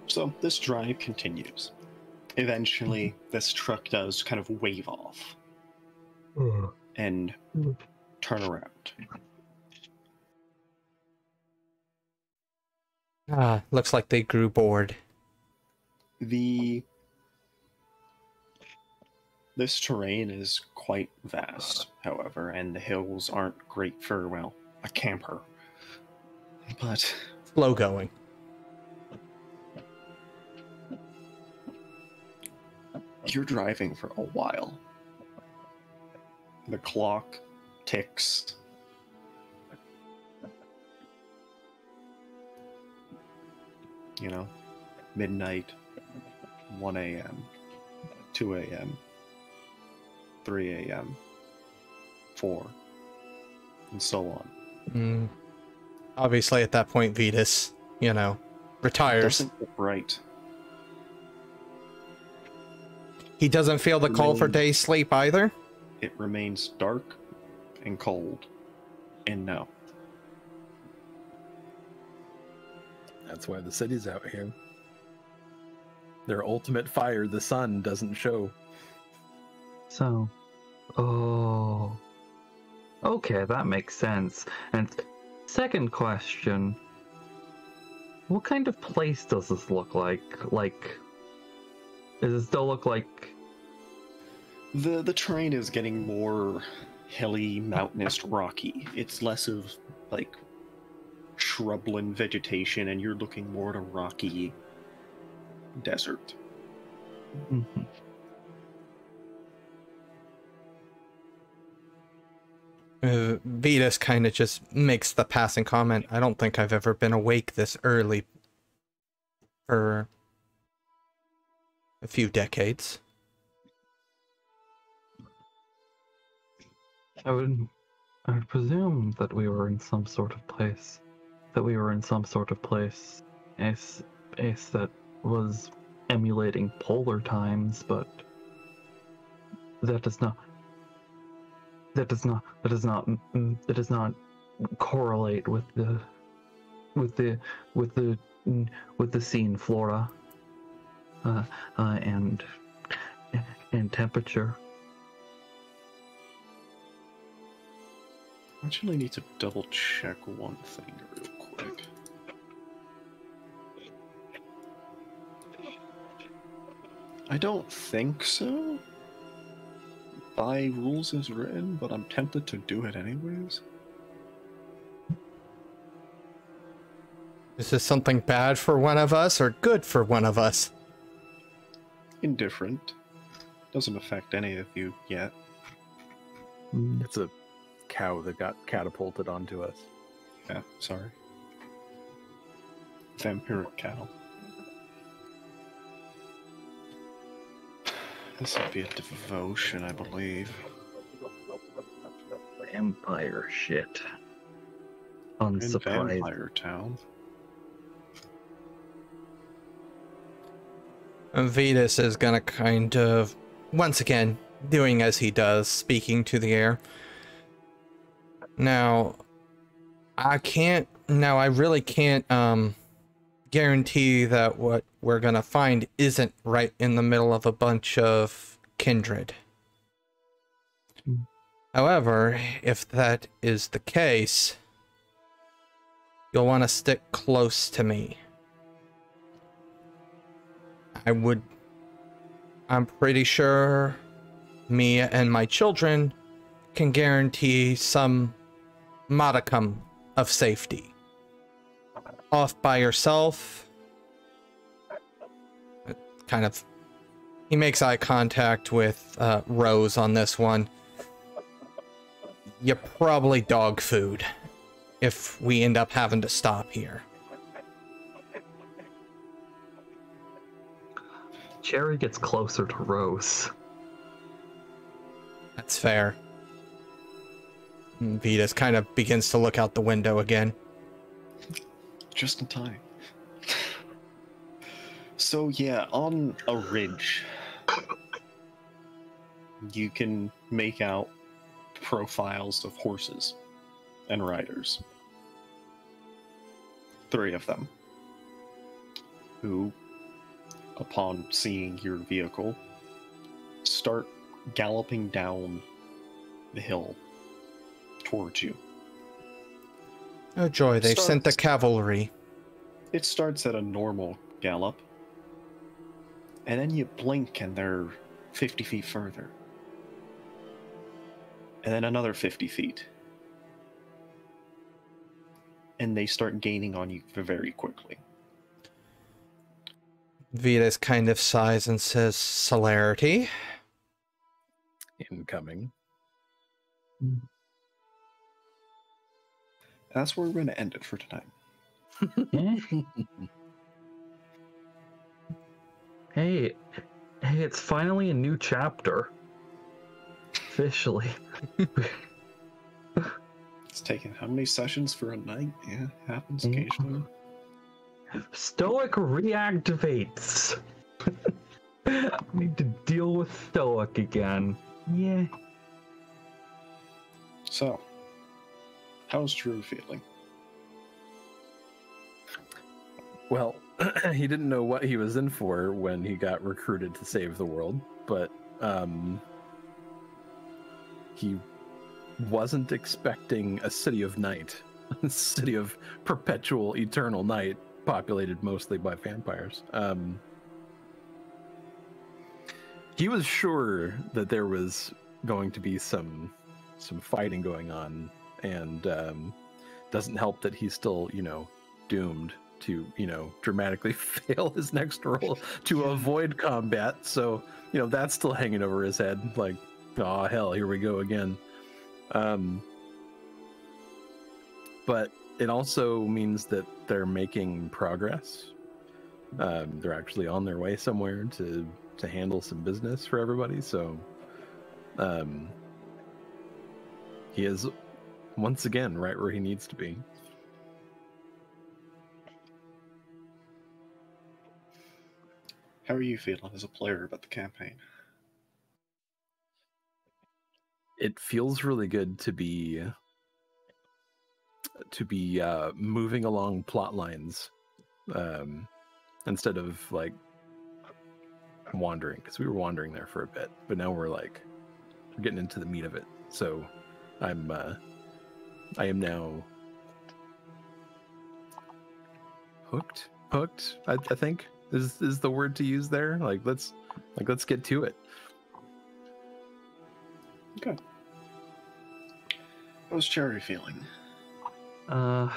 So this drive continues. Eventually, this truck does kind of wave off and turn around. Ah, looks like they grew bored. This terrain is quite vast, however, and the hills aren't great for, well, a camper. But Slow going. you're driving for a while. The clock ticks. You know, midnight, 1 a.m., 2 a.m., 3 a.m., 4, and so on. Obviously, at that point, Vitus, retires. Doesn't look right. He doesn't feel the call for day sleep either. It remains dark and cold, and no. That's why the city's out here. Their ultimate fire, the sun, doesn't show. So, okay, that makes sense. And second question, what kind of place does this look like? Does it still look like... The terrain is getting more hilly, mountainous, rocky. It's less of, like, shrubland vegetation, and you're looking more at a rocky desert. Mhm. Vitus kind of just makes the passing comment, I don't think I've ever been awake this early for a few decades. I would presume that we were in some sort of place. A space that was emulating polar times, but that does not correlate with the scene flora and temperature. I actually need to double check one thing real quick. I don't think so. By rules as written, but I'm tempted to do it anyways. Is this something bad for one of us or good for one of us? Indifferent. Doesn't affect any of you yet. It's a cow that got catapulted onto us. Yeah, sorry. Vampiric cow. This would be a devotion, I believe. Vampire shit. In Unsurprised. Vampire Town. Vitus is gonna kind of, once again, doing as he does, speaking to the air. Now, I really can't guarantee that what we're gonna find isn't right in the middle of a bunch of kindred. However, if that is the case, you'll want to stick close to me. I'm pretty sure me and my children can guarantee some modicum of safety. Off by yourself, he makes eye contact with Rose on this one. you're probably dog food if we end up having to stop here. Cherry gets closer to Rose. That's fair. And Vitus kind of begins to look out the window again. Just in time. So yeah, on a ridge, you can make out profiles of horses and riders. 3 of them, who, upon seeing your vehicle, start galloping down the hill towards you. Oh joy, they've sent the cavalry. It starts at a normal gallop, and then you blink and they're 50 feet further. And then another 50 feet. And they start gaining on you very quickly. Vitus kind of sighs and says, celerity. Incoming. That's where we're going to end it for tonight. Hey, it's finally a new chapter. Officially. It's taken how many sessions for a night? Yeah, happens occasionally. Stoic reactivates. Need to deal with Stoic again. Yeah. So, how's Drew feeling? Well, he didn't know what he was in for when he got recruited to save the world, but he wasn't expecting a city of night, a city of perpetual, eternal night, populated mostly by vampires. He was sure that there was going to be some fighting going on, and doesn't help that he's still, doomed to, dramatically fail his next roll to avoid combat. So, that's still hanging over his head, like, oh hell, here we go again. But it also means that they're making progress. They're actually on their way somewhere to handle some business for everybody. So, he is once again right where he needs to be. How are you feeling as a player about the campaign? It feels really good to be moving along plot lines, instead of like wandering, because we were wandering there for a bit, but now we're getting into the meat of it. So I am now hooked. I think is the word to use there. Let's get to it. Okay. How's Cherry feeling? A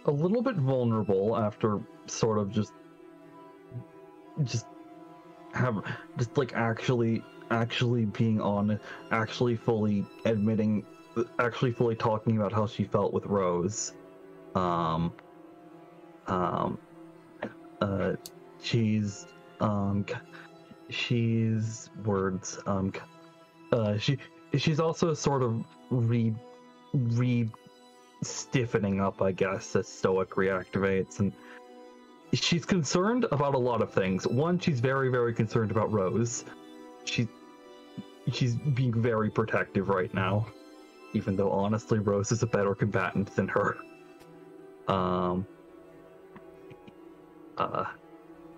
little bit vulnerable after sort of just actually being on, actually fully admitting, actually fully talking about how she felt with Rose. She's words. She's also sort of stiffening up, I guess, as Stoic reactivates, and she's concerned about a lot of things. One, she's very, very concerned about Rose. She's being very protective right now, even though honestly Rose is a better combatant than her.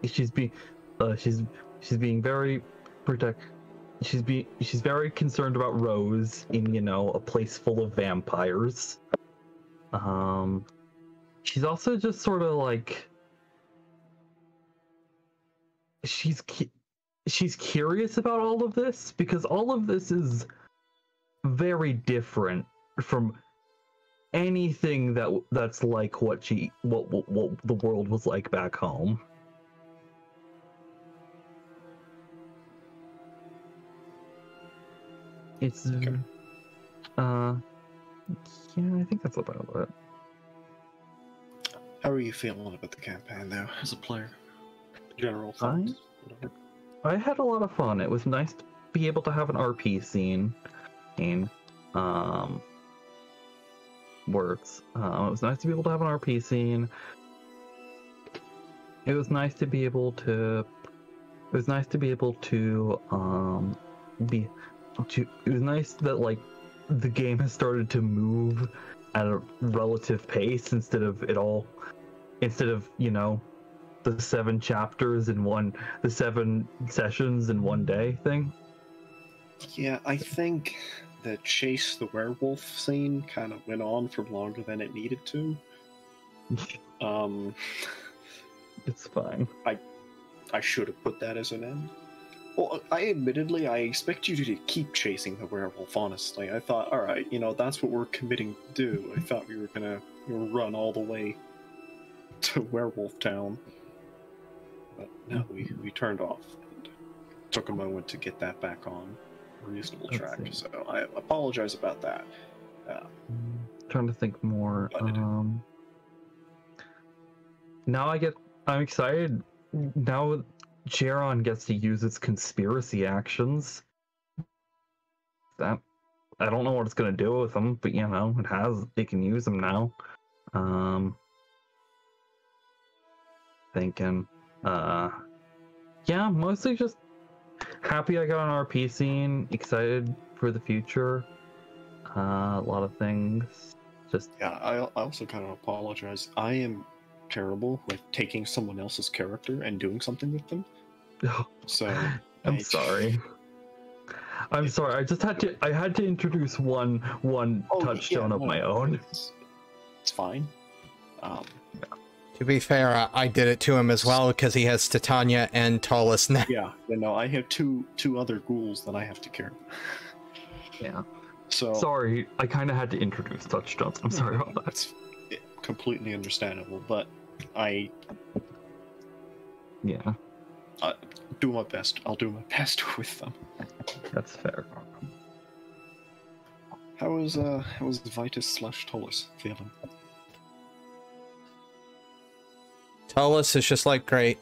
She's being very she's very concerned about Rose in, a place full of vampires. She's also just sort of like, she's curious about all of this, because all of this is very different from anything that's like what the world was like back home. It's Okay. Yeah, I think that's about it. How are you feeling about the campaign now, as a player? General Fine. thoughts? Whatever. I had a lot of fun. It was nice to be able to have an RP scene. Words. It was nice to be able to have an RP scene. It was nice to be able to. It was nice to be able to it was nice that like the game has started to move at a relative pace instead of you know the 7 chapters in the 7 sessions in one day thing. Yeah, I think the chase the werewolf scene kind of went on for longer than it needed to. It's fine. I should have put that as an end. Well, I expect you to keep chasing the werewolf, honestly. I thought, alright, that's what we're committing to do. I thought we were gonna run all the way to Werewolf Town. But no, we turned off. And took a moment to get that back on a reasonable track. So I apologize about that. Trying to think more. But I'm excited. Now Geron gets to use its conspiracy actions. That I don't know what it's gonna do with them, but it can use them now. Thinking, mostly just happy I got an RP scene, excited for the future. A lot of things. Just I also kind of apologize. I am terrible with taking someone else's character and doing something with them. So I'm sorry. I'm sorry. I had to introduce one touchstone of my own. It's fine. To be fair, I did it to him as well because he has Titania and Tallest now. Yeah, I have two other ghouls that I have to carry. Yeah. So sorry, I kind of had to introduce touchstones. I'm sorry about that. That's completely understandable, but I do my best. I'll do my best with them. That's fair. How was Vitus / Tollus feeling? Tullus is just like, great.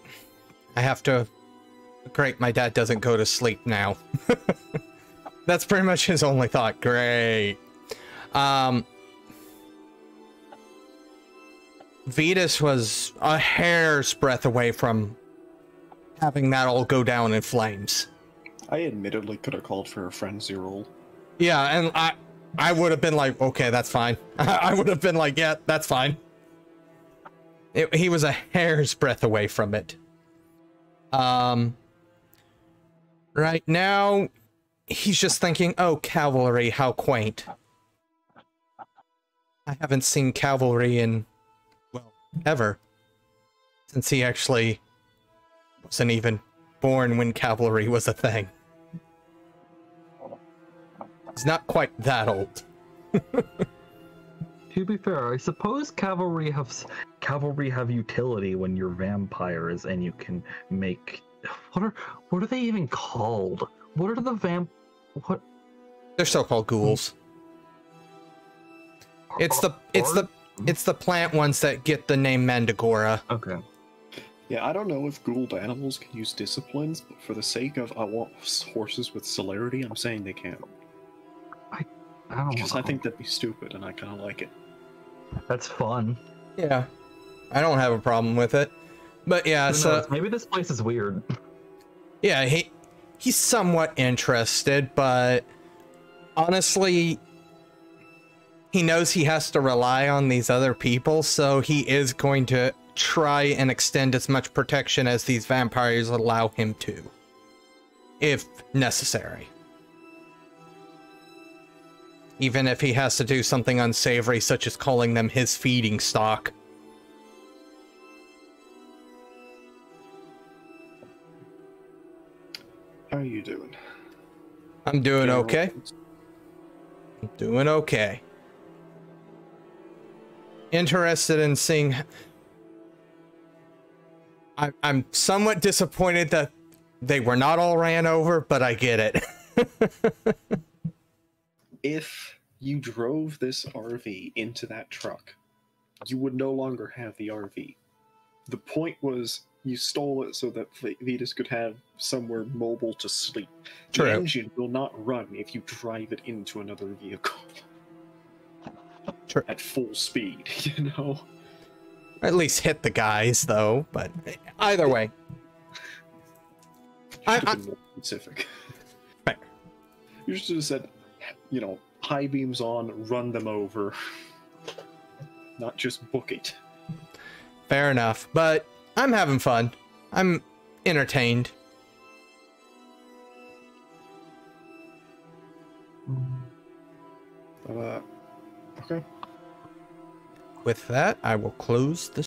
Great, my dad doesn't go to sleep now. That's pretty much his only thought. Great. Vitus was a hair's breadth away from having that all go down in flames. I admittedly could have called for a frenzy roll. Yeah, and I would have been like, okay, that's fine. I would have been like, yeah, that's fine. He was a hair's breadth away from it. Right now, he's just thinking, oh, cavalry, how quaint. I haven't seen cavalry in, well, ever. Since he actually wasn't even born when cavalry was a thing. He's not quite that old. To be fair, I suppose cavalry have utility when you're vampires and you can make what are they even called? What are the what? They're still called ghouls. It's the plant ones that get the name Mandragora. Okay. Yeah, I don't know if ghouled animals can use disciplines, but for the sake of I want horses with celerity, I'm saying they can. I don't Because know. I think that'd be stupid, and I kind of like it. That's fun. Yeah, I don't have a problem with it. But yeah, so maybe this place is weird. yeah, he's somewhat interested, but honestly, he knows he has to rely on these other people, so he is going to try and extend as much protection as these vampires allow him to, if necessary. Even if he has to do something unsavory, such as calling them his feeding stock. How are you doing? I'm doing General okay. thoughts? I'm doing okay. Interested in seeing... I'm somewhat disappointed that they were not all ran over, but I get it. if you drove this RV into that truck, you would no longer have the RV. The point was you stole it so that Vitus could have somewhere mobile to sleep. True. The engine will not run if you drive it into another vehicle. True. At full speed, you know? At least hit the guys, though. But either way. Should have been more specific. Fair. You should have said, you know, high beams on, run them over. Not just book it. Fair enough. But I'm having fun. I'm entertained. Okay. With that, I will close the